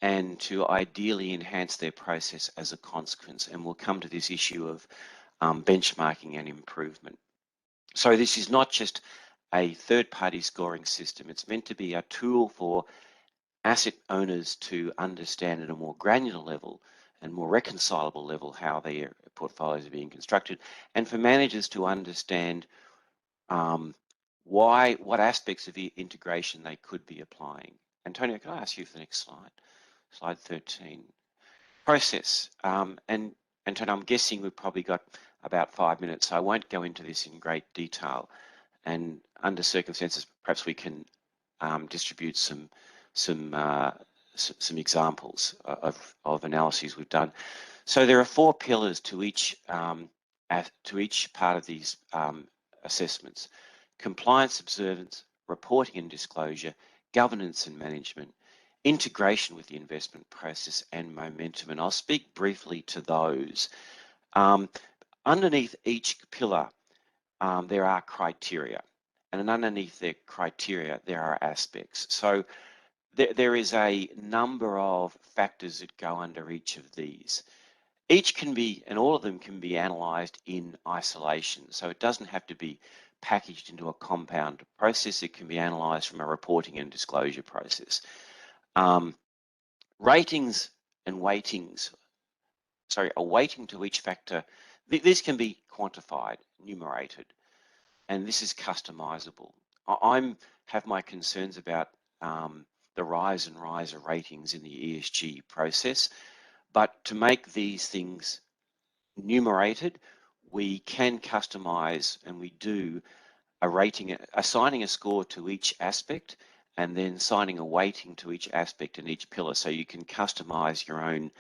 and to ideally enhance their process as a consequence. And we'll come to this issue of benchmarking and improvement. So this is not just a third-party scoring system. It's meant to be a tool for asset owners to understand at a more granular level and more reconcilable level how their portfolios are being constructed, and for managers to understand what aspects of the integration they could be applying. Antonio, can I ask you for the next slide? Slide 13. Process. And Antonio, I'm guessing we've probably got about 5 minutes, so I won't go into this in great detail. And under circumstances, perhaps we can distribute some examples of analyses we've done. So there are 4 pillars to each part of these assessments: compliance, observance, reporting and disclosure, governance and management, integration with the investment process, and momentum. And I'll speak briefly to those. Underneath each pillar, there are criteria, and underneath the criteria, there are aspects. So there is a number of factors that go under each of these. Each can be, and all of them can be analysed in isolation. So it doesn't have to be packaged into a compound process. It can be analysed from a reporting and disclosure process. Ratings and weightings, a weighting to each factor, these can be quantified, numerated, and this is customizable. I have my concerns about the rise and rise of ratings in the ESG process, but to make these things numerated, we can customize, and we do, a rating, assigning a score to each aspect, and then assigning a weighting to each aspect in each pillar, so you can customize your own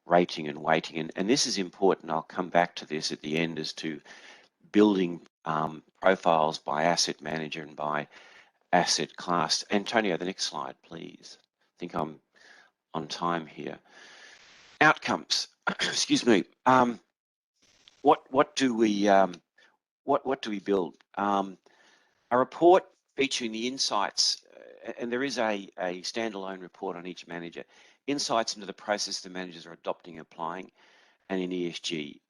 rating and weighting. And this is important. I'll come back to this at the end as to building profiles by asset manager and by asset class. Antonio, the next slide, please. I think I'm on time here. Outcomes. Excuse me. What do we build? A report featuring the insights, and there is a standalone report on each manager, insights into the process the managers are adopting and applying, and in ESG.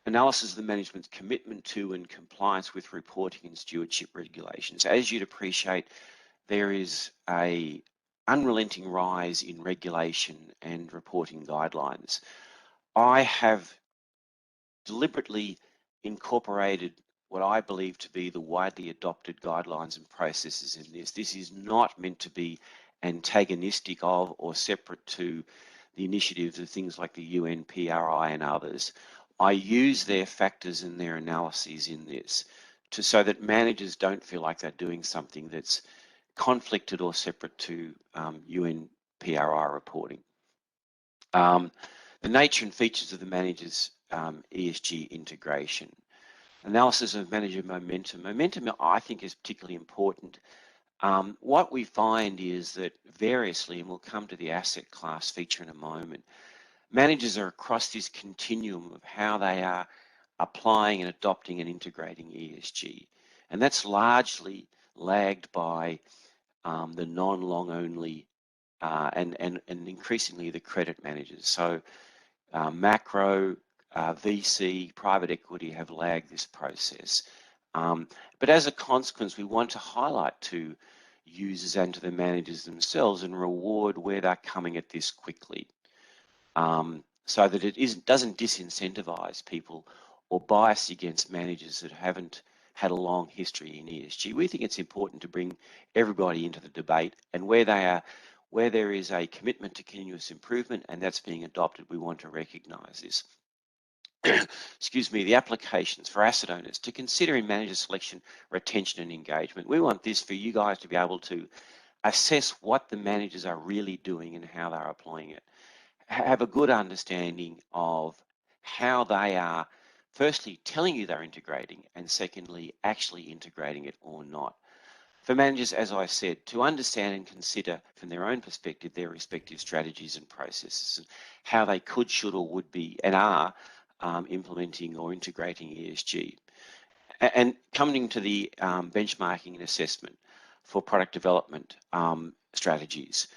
Analysis of the management's commitment to and compliance with reporting and stewardship regulations. As you'd appreciate, there is a unrelenting rise in regulation and reporting guidelines. I have deliberately incorporated what I believe to be the widely adopted guidelines and processes in this. This is not meant to be antagonistic of or separate to the initiatives of things like the UN, PRI and others. I use their factors and their analyses in this so that managers don't feel like they're doing something that's conflicted or separate to UN, PRI reporting. The nature and features of the manager's ESG integration. Analysis of manager momentum. Momentum, I think, is particularly important. What we find is that variously, and we'll come to the asset class feature in a moment, managers are across this continuum of how they are applying and adopting and integrating ESG. And that's largely lagged by the non-long only, and increasingly the credit managers. So macro, VC, private equity have lagged this process. But as a consequence, we want to highlight to users and to the managers themselves and reward where they're coming at this quickly, so that it doesn't disincentivize people or bias against managers that haven't had a long history in ESG. We think it's important to bring everybody into the debate, and where there is a commitment to continuous improvement and that's being adopted, we want to recognise this. Excuse me, the applications for asset owners to consider in manager selection, retention and engagement. We want this for you guys to be able to assess what the managers are really doing and how they're applying it. Have a good understanding of how they are, firstly, telling you they're integrating, and secondly, actually integrating it or not. For managers, as I said, to understand and consider from their own perspective their respective strategies and processes, and how they could, should, or would be and are implementing or integrating ESG. And coming to the benchmarking and assessment for product development strategies.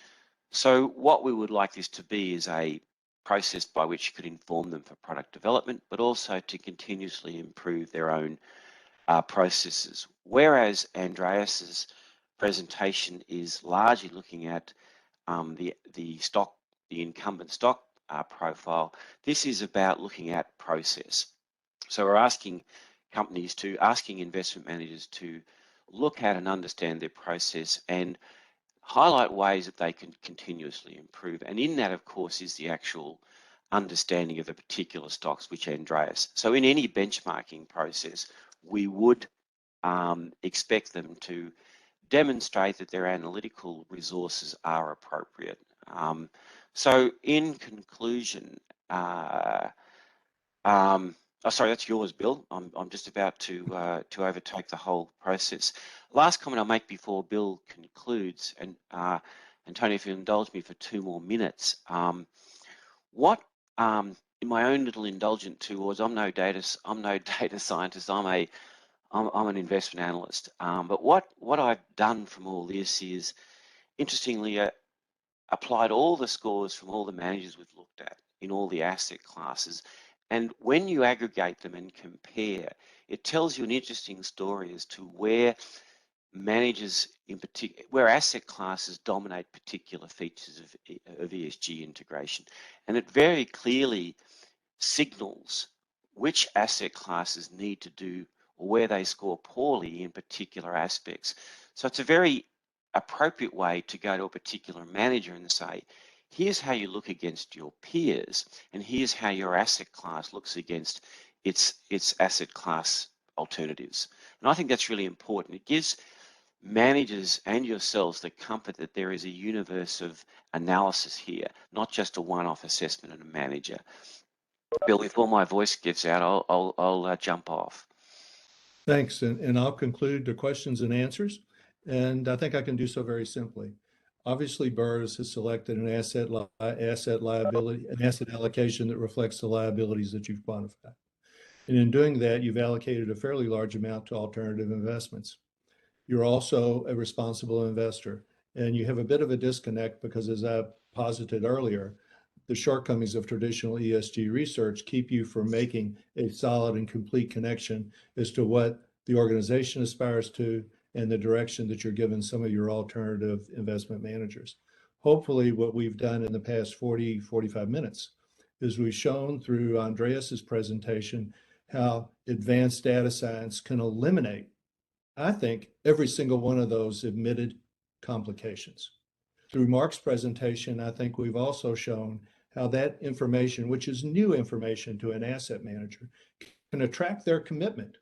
So what we would like this to be is a process by which you could inform them for product development, but also to continuously improve their own processes. Whereas Andreas's presentation is largely looking at the incumbent stock profile, this is about looking at process. So we're asking investment managers to look at and understand their process and highlight ways that they can continuously improve. And in that, of course, is the actual understanding of the particular stocks, which Andreas. So in any benchmarking process, we would expect them to demonstrate that their analytical resources are appropriate. So in conclusion, oh, sorry, that's yours, Bill. I'm just about to overtake the whole process. Last comment I'll make before Bill concludes, and Tony, if you indulge me for 2 more minutes, in my own little indulgent towards, I'm no data scientist. I'm an investment analyst. But what I've done from all this is, interestingly, applied all the scores from all the managers we've looked at in all the asset classes. And when you aggregate them and compare, it tells you an interesting story as to where managers in particular, where asset classes dominate particular features of ESG integration. And it very clearly signals which asset classes need to do or where they score poorly in particular aspects. So it's a very appropriate way to go to a particular manager and say, here's how you look against your peers, and here's how your asset class looks against its asset class alternatives. And I think that's really important. It gives managers and yourselves the comfort that there is a universe of analysis here, not just a one-off assessment of a manager. Bill, before my voice gets out, I'll jump off. Thanks, and I'll conclude the questions and answers, and I think I can do so very simply. Obviously, BERS has selected an asset allocation that reflects the liabilities that you've quantified. And in doing that, you've allocated a fairly large amount to alternative investments. You're also a responsible investor, and you have a bit of a disconnect because, as I posited earlier, the shortcomings of traditional ESG research keep you from making a solid and complete connection as to what the organization aspires to and the direction that you're giving some of your alternative investment managers. Hopefully, what we've done in the past 45 minutes is we've shown through Andreas's presentation how advanced data science can eliminate, I think, every single one of those admitted complications. Through Mark's presentation, I think we've also shown how that information, which is new information to an asset manager, can attract their commitment.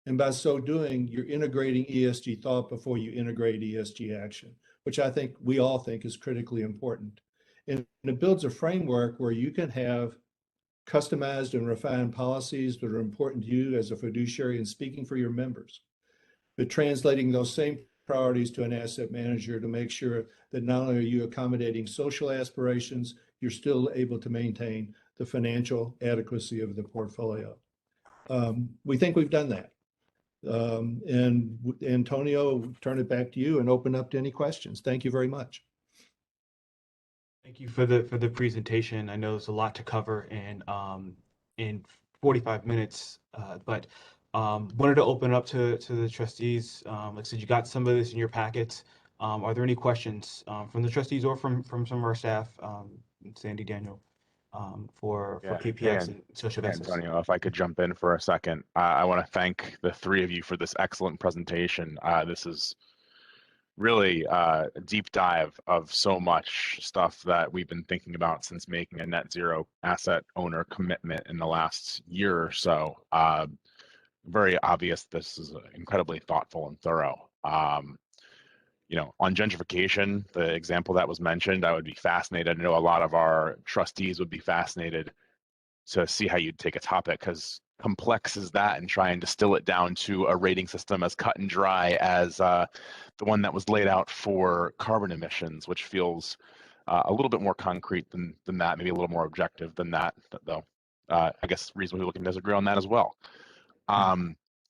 And by so doing, you're integrating ESG thought before you integrate ESG action, which I think we all think is critically important. And it builds a framework where you can have customized and refined policies that are important to you as a fiduciary and speaking for your members, but translating those same priorities to an asset manager to make sure that not only are you accommodating social aspirations, you're still able to maintain the financial adequacy of the portfolio. We think we've done that. And Antonio, turn it back to you and open up to any questions. Thank you very much. Thank you for the presentation. I know there's a lot to cover in 45 minutes, but wanted to open up to the trustees. Like I said, you got some of this in your packets. Are there any questions from the trustees or from some of our staff, Sandy, Daniel, for Yeah. KPX And and social vessels? Antonio, if I could jump in for a second, I want to thank the three of you for this excellent presentation. This is really a deep dive of so much stuff that we've been thinking about since making a net zero asset owner commitment in the last year or so. Very obvious this is incredibly thoughtful and thorough. You know, on gentrification, the example that was mentioned, I would be fascinated. I know a lot of our trustees would be fascinated to see how you'd take a topic, because complex as that and try and distill it down to a rating system as cut and dry as the one that was laid out for carbon emissions, which feels a little bit more concrete than that, maybe a little more objective than that, though. I guess reasonable people can disagree on that as well.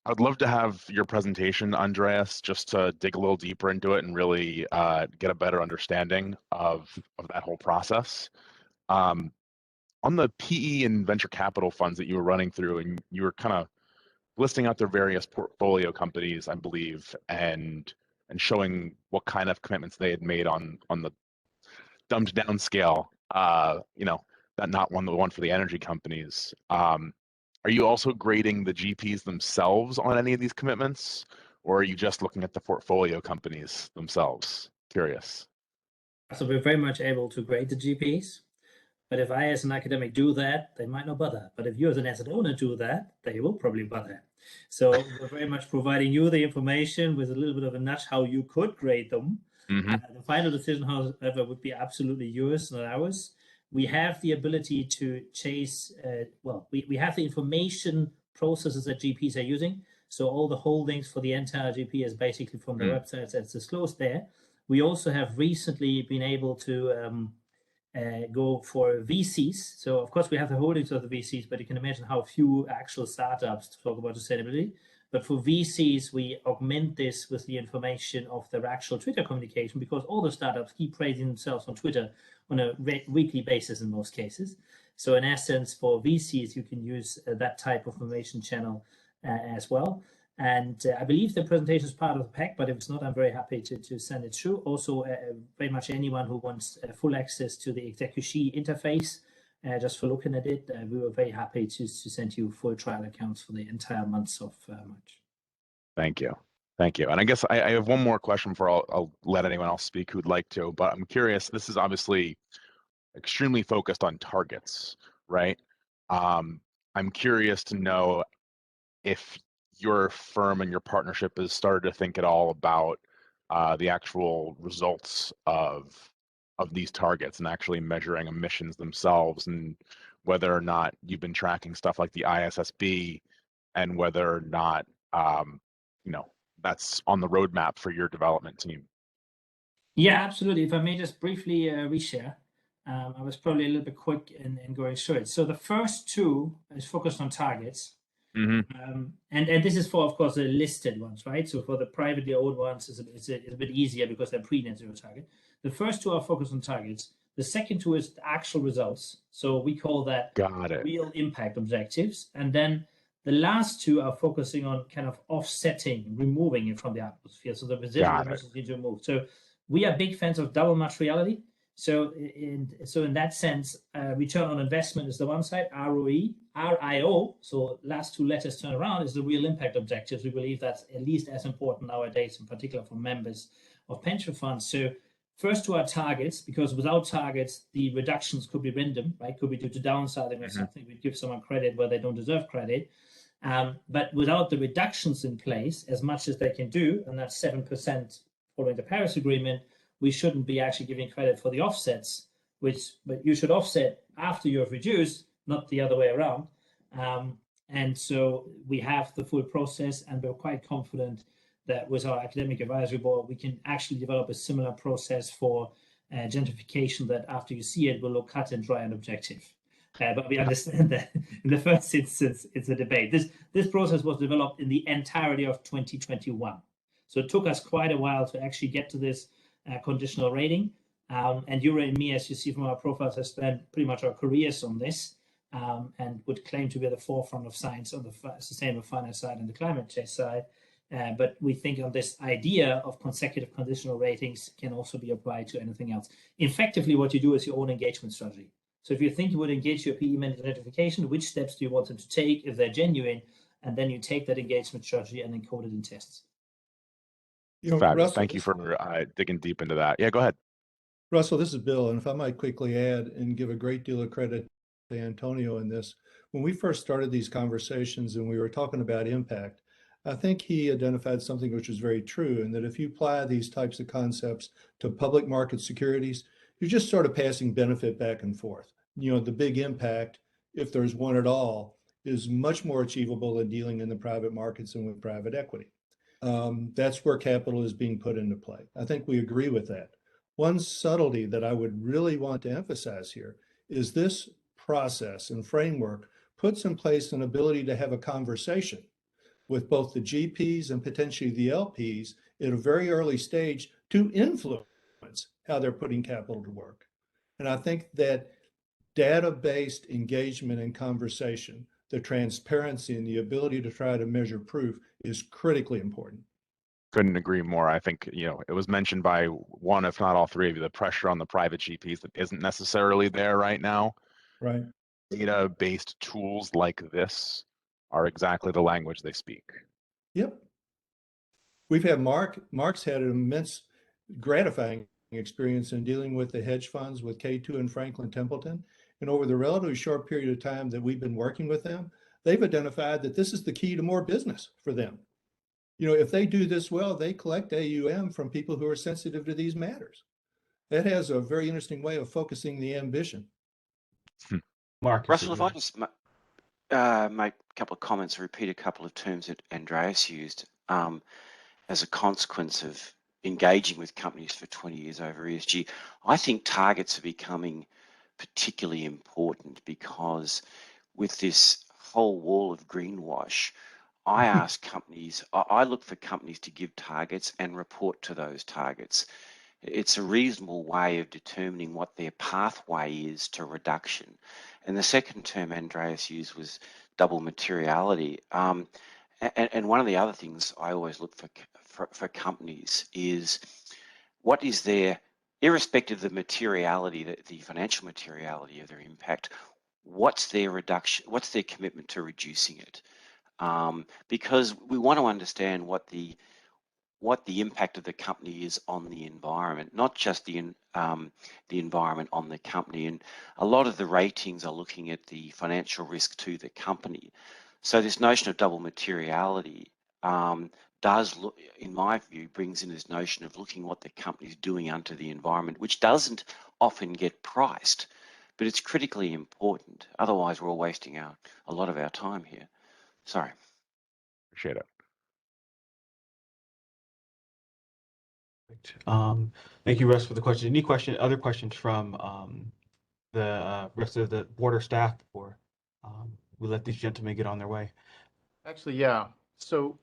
I'd love to have your presentation, Andreas, just to dig a little deeper into it and really get a better understanding of that whole process. On the PE and venture capital funds that you were running through, and you were kind of listing out their various portfolio companies, I believe, and showing what kind of commitments they had made on the dumbed down scale, you know, that not the one for the energy companies. Are you also grading the GPs themselves on any of these commitments, or are you just looking at the portfolio companies themselves? Curious. So we're very much able to grade the GPs. But if I, as an academic, do that, they might not bother. But if you, as an asset owner, do that, they will probably bother. So we're very much providing you the information with a little bit of a nudge how you could grade them. Mm-hmm. The final decision, however, would be absolutely yours, not ours. We have the ability to chase, we have the information processes that GPs are using. So all the holdings for the entire GP is basically from the websites that's disclosed there. We also have recently been able to go for VCs. So of course we have the holdings of the VCs, but you can imagine how few actual startups talk about sustainability. But for VCs, we augment this with the information of their actual Twitter communication, because all the startups keep praising themselves on Twitter on a weekly basis in most cases. So in essence, for VCs, you can use that type of information channel as well. And I believe the presentation is part of the pack, but if it's not, I'm very happy to send it through. Also, very much anyone who wants full access to the Execution interface, just for looking at it, we were very happy to send you full trial accounts for the entire months of March. Thank you. Thank you. And I guess I have one more question before I'll let anyone else speak who'd like to, but I'm curious, this is obviously extremely focused on targets, right? I'm curious to know if your firm and your partnership has started to think at all about the actual results of these targets and actually measuring emissions themselves, and whether or not you've been tracking stuff like the ISSB, and whether or not you know, that's on the roadmap for your development team. Yeah, absolutely. If I may just briefly reshare, I was probably a little bit quick in going through it. So the first two is focused on targets. Mm-hmm. And this is for, of course, the listed ones, right? So for the privately owned ones, it's a bit easier because they're pre-net zero target. The first two are focused on targets. The second two is the actual results. So we call that real impact objectives. And then the last two are focusing on kind of offsetting, removing it from the atmosphere. So the residual emissions need to remove. So we are big fans of double materiality. So in that sense, return on investment is the one side, ROE, RIO, so last two letters turn around, is the real impact objectives. We believe that's at least as important nowadays, in particular for members of pension funds. So first two are targets, because without targets, the reductions could be random, right? Could be due to downsizing or something. We give someone credit where they don't deserve credit. But without the reductions in place, as much as they can do, and that's 7% following the Paris Agreement, we shouldn't be actually giving credit for the offsets, but you should offset after you have reduced, not the other way around. And so we have the full process, and we're quite confident that with our academic advisory board, we can actually develop a similar process for gentrification that after you see it will look cut and dry and objective. But we understand that in the first instance, it's a debate. This process was developed in the entirety of 2021. So it took us quite a while to actually get to this conditional rating. And Yura and me, as you see from our profiles, have spent pretty much our careers on this and would claim to be at the forefront of science on the sustainable finance side and the climate change side. But we think on this idea of consecutive conditional ratings can also be applied to anything else. Effectively, what you do is your own engagement strategy. So if you think you would engage your PE manager notification, which steps do you want them to take if they're genuine? And then you take that engagement strategy and encode it in tests. Fabulous. Russell, Thank you for digging deep into that. Yeah, go ahead. Russell, this is Bill, and if I might quickly add and give a great deal of credit to Antonio in this, when we first started these conversations and we were talking about impact, I think he identified something which is very true, and that if you apply these types of concepts to public market securities, you're just sort of passing benefit back and forth. The big impact, if there's one at all, is much more achievable than dealing in the private markets and with private equity. That's where capital is being put into play. I think we agree with that. One subtlety that I would really want to emphasize here is this process and framework puts in place an ability to have a conversation with both the GPs and potentially the LPs at a very early stage to influence how they're putting capital to work. And I think that data-based engagement and conversation, the transparency and the ability to try to measure proof is critically important. Couldn't agree more. I think, it was mentioned by one, if not all three of you, the pressure on the private GPs that isn't necessarily there right now. Right. Data-based tools like this are exactly the language they speak. Yep. We've had Mark's had an immense gratifying experience in dealing with the hedge funds with K2 and Franklin Templeton. And over the relatively short period of time that we've been working with them, they've identified that this is the key to more business for them. If they do this well, they collect AUM from people who are sensitive to these matters. That has a very interesting way of focusing the ambition. Mark, Russell, if I just make a couple of comments, repeat a couple of terms that Andreas used as a consequence of engaging with companies for 20 years over ESG. I think targets are becoming particularly important because with this whole wall of greenwash, I look for companies to give targets and report to those targets. It's a reasonable way of determining what their pathway is to reduction. And the second term Andreas used was double materiality. And one of the other things I always look for companies is what is their, irrespective of the materiality, the financial materiality of their impact, what's their reduction, what's their commitment to reducing it? Because we want to understand what the impact of the company is on the environment, not just the environment on the company. And a lot of the ratings are looking at the financial risk to the company. So this notion of double materiality does look, in my view, brings in this notion of looking what the company's doing unto the environment, which doesn't often get priced, but it's critically important. Otherwise, we're all wasting a lot of our time here. Sorry. Appreciate it. Thank you, Russ, for the question. Any other questions from the rest of the board or staff before we let these gentlemen get on their way? Actually, yeah. So,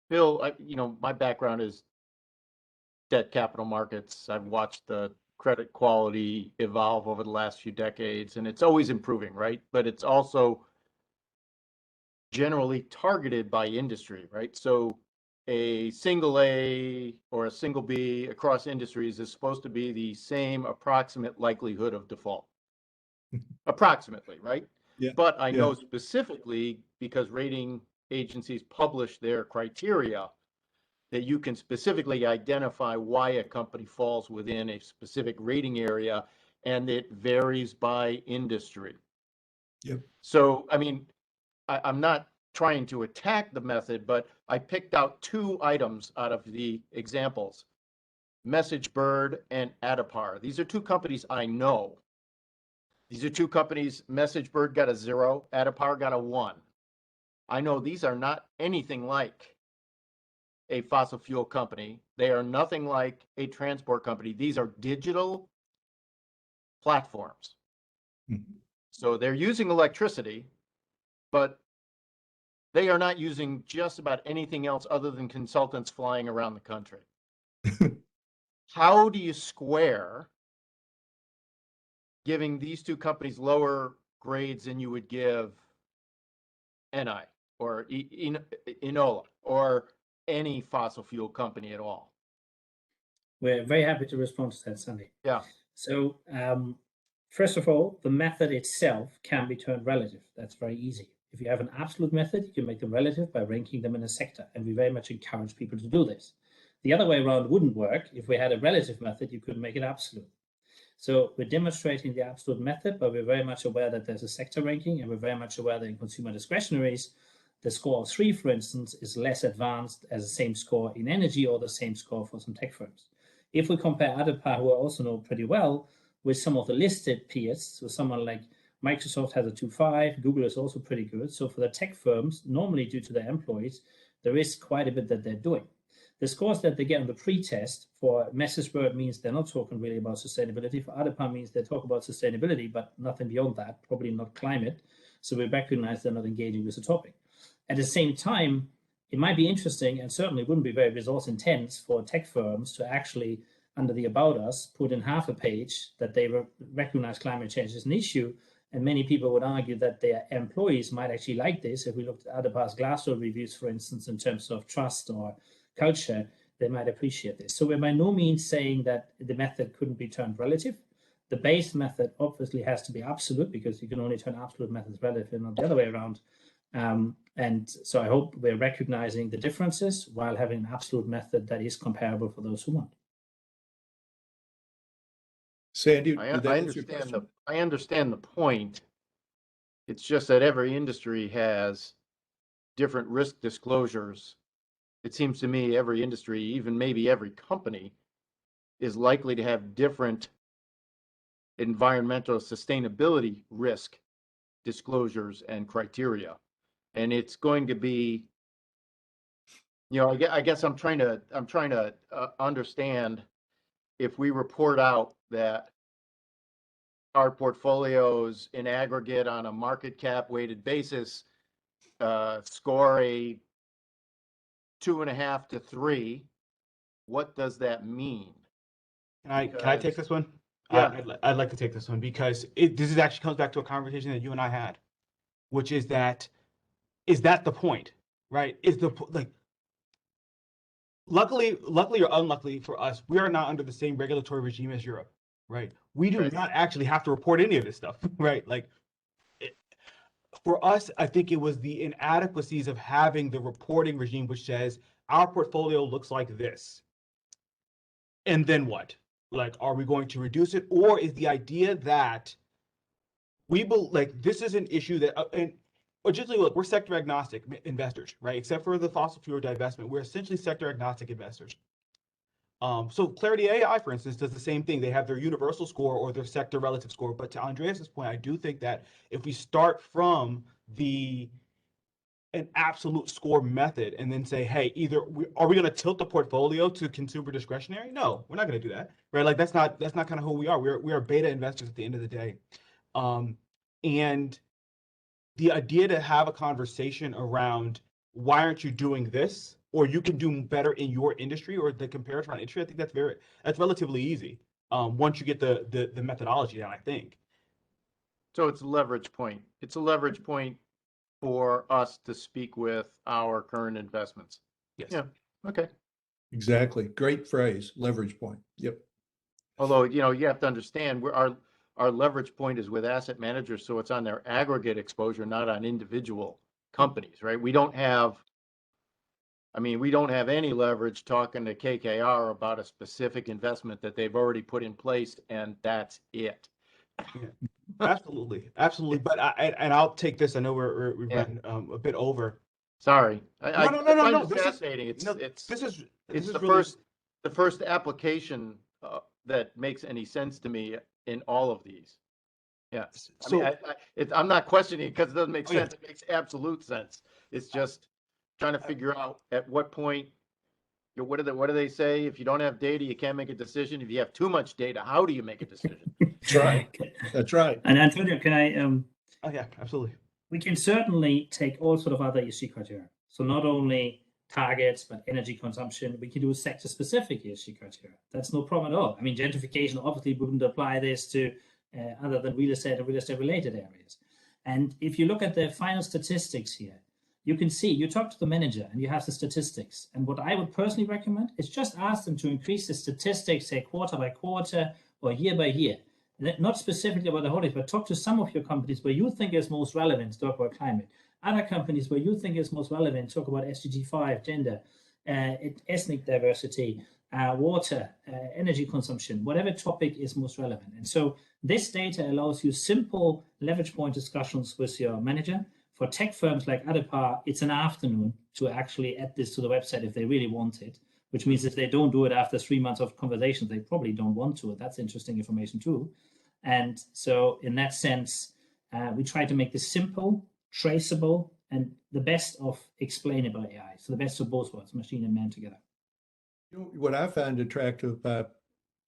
Bill, my background is debt capital markets. I've watched the credit quality evolve over the last few decades, and it's always improving, right? But it's also generally targeted by industry, right? So a single A or a single B across industries is supposed to be the same approximate likelihood of default. Approximately, right? Yeah. But I know specifically, because rating agencies publish their criteria, that you can specifically identify why a company falls within a specific rating area, and it varies by industry. Yep. So, I'm not trying to attack the method, but I picked out two items out of the examples: MessageBird and Adipar. These are two companies I know. These are two companies, MessageBird got a 0, Adipar got a 1. I know these are not anything like a fossil fuel company. They are nothing like a transport company. These are digital platforms. Mhm. So they're using electricity, but they are not using just about anything else other than consultants flying around the country. How do you square giving these two companies lower grades than you would give NI or Enola or any fossil fuel company at all? We're very happy to respond to that, Sandy. Yeah. So, first of all, the method itself can be turned relative. That's very easy. If you have an absolute method, you can make them relative by ranking them in a sector, and we very much encourage people to do this. The other way around wouldn't work. If we had a relative method, you couldn't make it absolute. So we're demonstrating the absolute method, but we're very much aware that there's a sector ranking, and we're very much aware that in consumer discretionaries, the score of 3, for instance, is less advanced as the same score in energy or the same score for some tech firms. If we compare ADAPA, who I also know pretty well, with some of the listed peers, so someone like Microsoft has a 2.5, Google is also pretty good. So for the tech firms, normally due to their employees, there is quite a bit that they're doing. The scores that they get on the pre-test for NYCBERS means they're not talking really about sustainability. For ADAPA means they talk about sustainability, but nothing beyond that, probably not climate. So we recognize they're not engaging with the topic. At the same time, it might be interesting and certainly wouldn't be very resource intense for tech firms to actually, under the About Us, put in half a page that they recognize climate change as an issue. And many people would argue that their employees might actually like this. If we looked at ADAPA's Glassdoor reviews, for instance, in terms of trust or culture, they might appreciate this. So we're by no means saying that the method couldn't be turned relative. The base method obviously has to be absolute because you can only turn absolute methods relative and not the other way around. And so I hope we're recognizing the differences while having an absolute method that is comparable for those who want. Sandy, I did that answer your understand question? I understand the point. It's just that every industry has different risk disclosures. It seems to me every industry, even maybe every company, is likely to have different environmental sustainability risk disclosures and criteria. And it's going to be, I guess I'm trying to understand if we report out that our portfolios in aggregate on a market cap weighted basis score a 2.5 to 3. What does that mean? Can I take this one? Yeah. I'd like to take this one because this actually comes back to a conversation that you and I had, which is that the point, right? Luckily or unluckily for us, we are not under the same regulatory regime as Europe, right? We do Right. not actually have to report any of this stuff, right? For us, I think it was the inadequacies of having the reporting regime, which says our portfolio looks like this. And then what? Are we going to reduce it? Or is the idea that this is an issue that, and originally, look, we're sector agnostic investors, right? Except for the fossil fuel divestment, we're essentially sector agnostic investors. So Clarity AI, for instance, does the same thing. They have their universal score or their sector relative score. But to Andreas's point, I do think that if we start from an absolute score method and then say, hey, are we going to tilt the portfolio to consumer discretionary? No, we're not going to do that, right? That's not kind of who we are. We are beta investors at the end of the day. And the idea to have a conversation around why aren't you doing this, or you can do better in your industry, or the comparison around industry, I think that's relatively easy. Once you get the methodology down, I think. So it's a leverage point. It's a leverage point for us to speak with our current investments. Yes. Yeah. Okay. Exactly. Great phrase, leverage point. Yep. Although, you have to understand our leverage point is with asset managers, so it's on their aggregate exposure, not on individual companies, right? We don't have any leverage talking to KKR about a specific investment that they've already put in place, and that's it. Yeah. Absolutely. But I'll take this. I know we've run a bit over. Sorry. No. It's fascinating. This is the first application that makes any sense to me in all of these. Yeah. So I'm not questioning it because it doesn't make Oh, yeah. sense. It makes absolute sense. It's just trying to figure out at what point what do they say? If you don't have data, you can't make a decision. If you have too much data, how do you make a decision? That's right. That's right. And Antonio, can I Oh yeah, absolutely. we can certainly take all sort of other ESG criteria. So not only targets, but energy consumption. We can do sector-specific ESG criteria. That's no problem at all. I mean, gentrification obviously wouldn't apply this to other than real estate and real estate-related areas. And if you look at the final statistics here, you can see, you talk to the manager and you have the statistics. And what I would personally recommend is just ask them to increase the statistics, say quarter by quarter or year by year. Not specifically about the whole, but talk to some of your companies where you think is most relevant to talk about climate. Other companies where you think is most relevant, talk about SDG 5, gender, ethnic diversity, water, energy consumption, whatever topic is most relevant. And so this data allows you simple leverage point discussions with your manager. For tech firms like Adepar, it's an afternoon to actually add this to the website if they really want it, which means if they don't do it after 3 months of conversations, they probably don't want to. That's interesting information too. And so in that sense, we try to make this simple, traceable, and the best of explainable AI. So the best of both worlds, machine and man together. You know, what I find attractive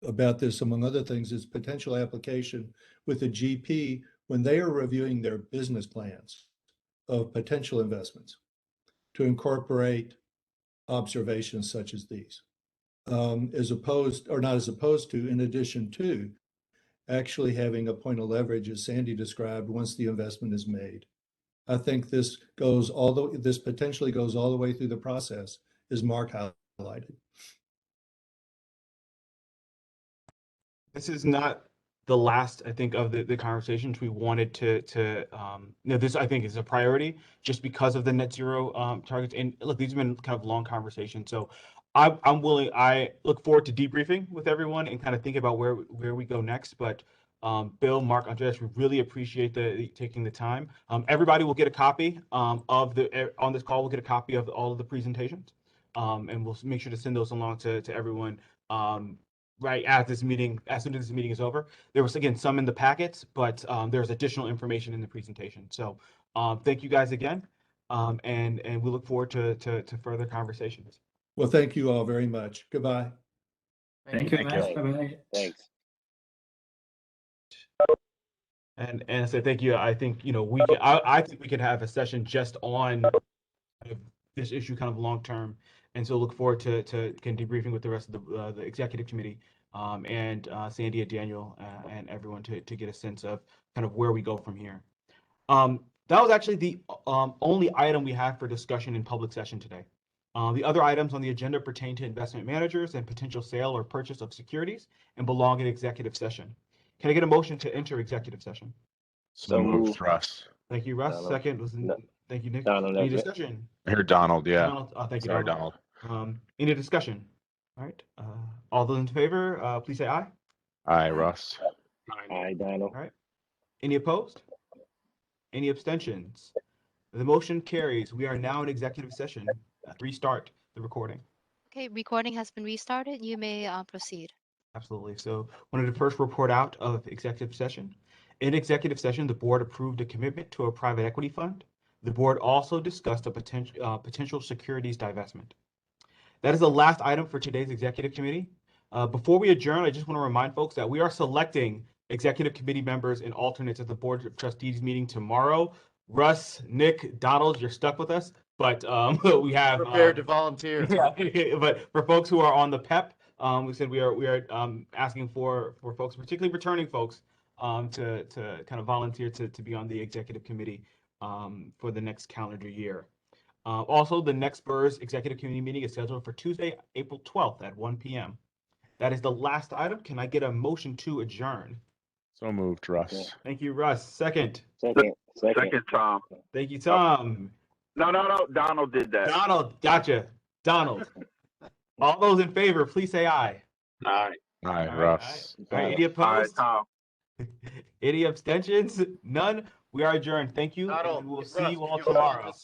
about this, among other things, is potential application with a GP when they are reviewing their business plans of potential investments to incorporate observations such as these, as opposed, or not as opposed to, in addition to actually having a point of leverage, as Sandy described, once the investment is made. I think this potentially goes all the way through the process, as Mark highlighted. This is not the last, I think, of the conversations we wanted to this I think is a priority just because of the net zero targets. And look, these have been kind of long conversations. So I look forward to debriefing with everyone and kind of think about where we go next. But Bill, Mark, Andreas, we really appreciate taking the time. Everybody will get a copy on this call. We'll get a copy of all of the presentations, and we'll make sure to send those along to everyone. Right as soon as this meeting is over. There was, again, some in the packets, but there's additional information in the presentation. So thank you guys again, and we look forward to further conversations. Well, thank you all very much. Goodbye. Thank you very much. Bye-bye. Thanks. And I said thank you. I think I think we could have a session just on this issue kind of long term. And so look forward to debriefing with the rest of the executive committee and Sandy and Daniel and everyone to get a sense of kind of where we go from here. That was actually the only item we had for discussion in public session today. The other items on the agenda pertain to investment managers and potential sale or purchase of securities and belong in executive session. Can I get a motion to enter executive session? So moved, Russ. Thank you, Russ. Donald. Second was thank you, Nick. Donald, Any that's it. discussion? I hear Donald, yeah. Donald, thank you, Sorry, Donald. Donald. Any discussion? All right. All those in favor, please say aye. Aye, Russ. Aye, Donald. All right. Any opposed? Any abstentions? The motion carries. We are now in executive session. Restart the recording. Okay, recording has been restarted. You may proceed. Absolutely. So wanted to first report out of executive session. In executive session, the board approved a commitment to a private equity fund. The board also discussed a potential securities divestment. That is the last item for today's executive committee. Before we adjourn, I just want to remind folks that we are selecting executive committee members and alternates at the board of trustees meeting tomorrow. Russ, Nick, Donald, you're stuck with us, but we have Prepared to volunteer. Yeah, but for folks who are on the PEP, we said we are asking for folks, particularly returning folks, to kind of volunteer to be on the executive committee for the next calendar year. Also, the NYCBERS executive committee meeting is scheduled for Tuesday, April 12th at 1 p.m. That is the last item. Can I get a motion to adjourn? So moved, Russ. Yeah. Thank you, Russ. Second. Second. Second, Tom. Thank you, Tom. No. Donald did that. Donald, gotcha. Donald. All those in favor, please say aye. Aye. Aye, All right, Russ. All right. Any All right, opposed? Tom. Any abstentions? None. We are adjourned. Thank you. Donald, And we will Russ, see you all could you hold tomorrow. this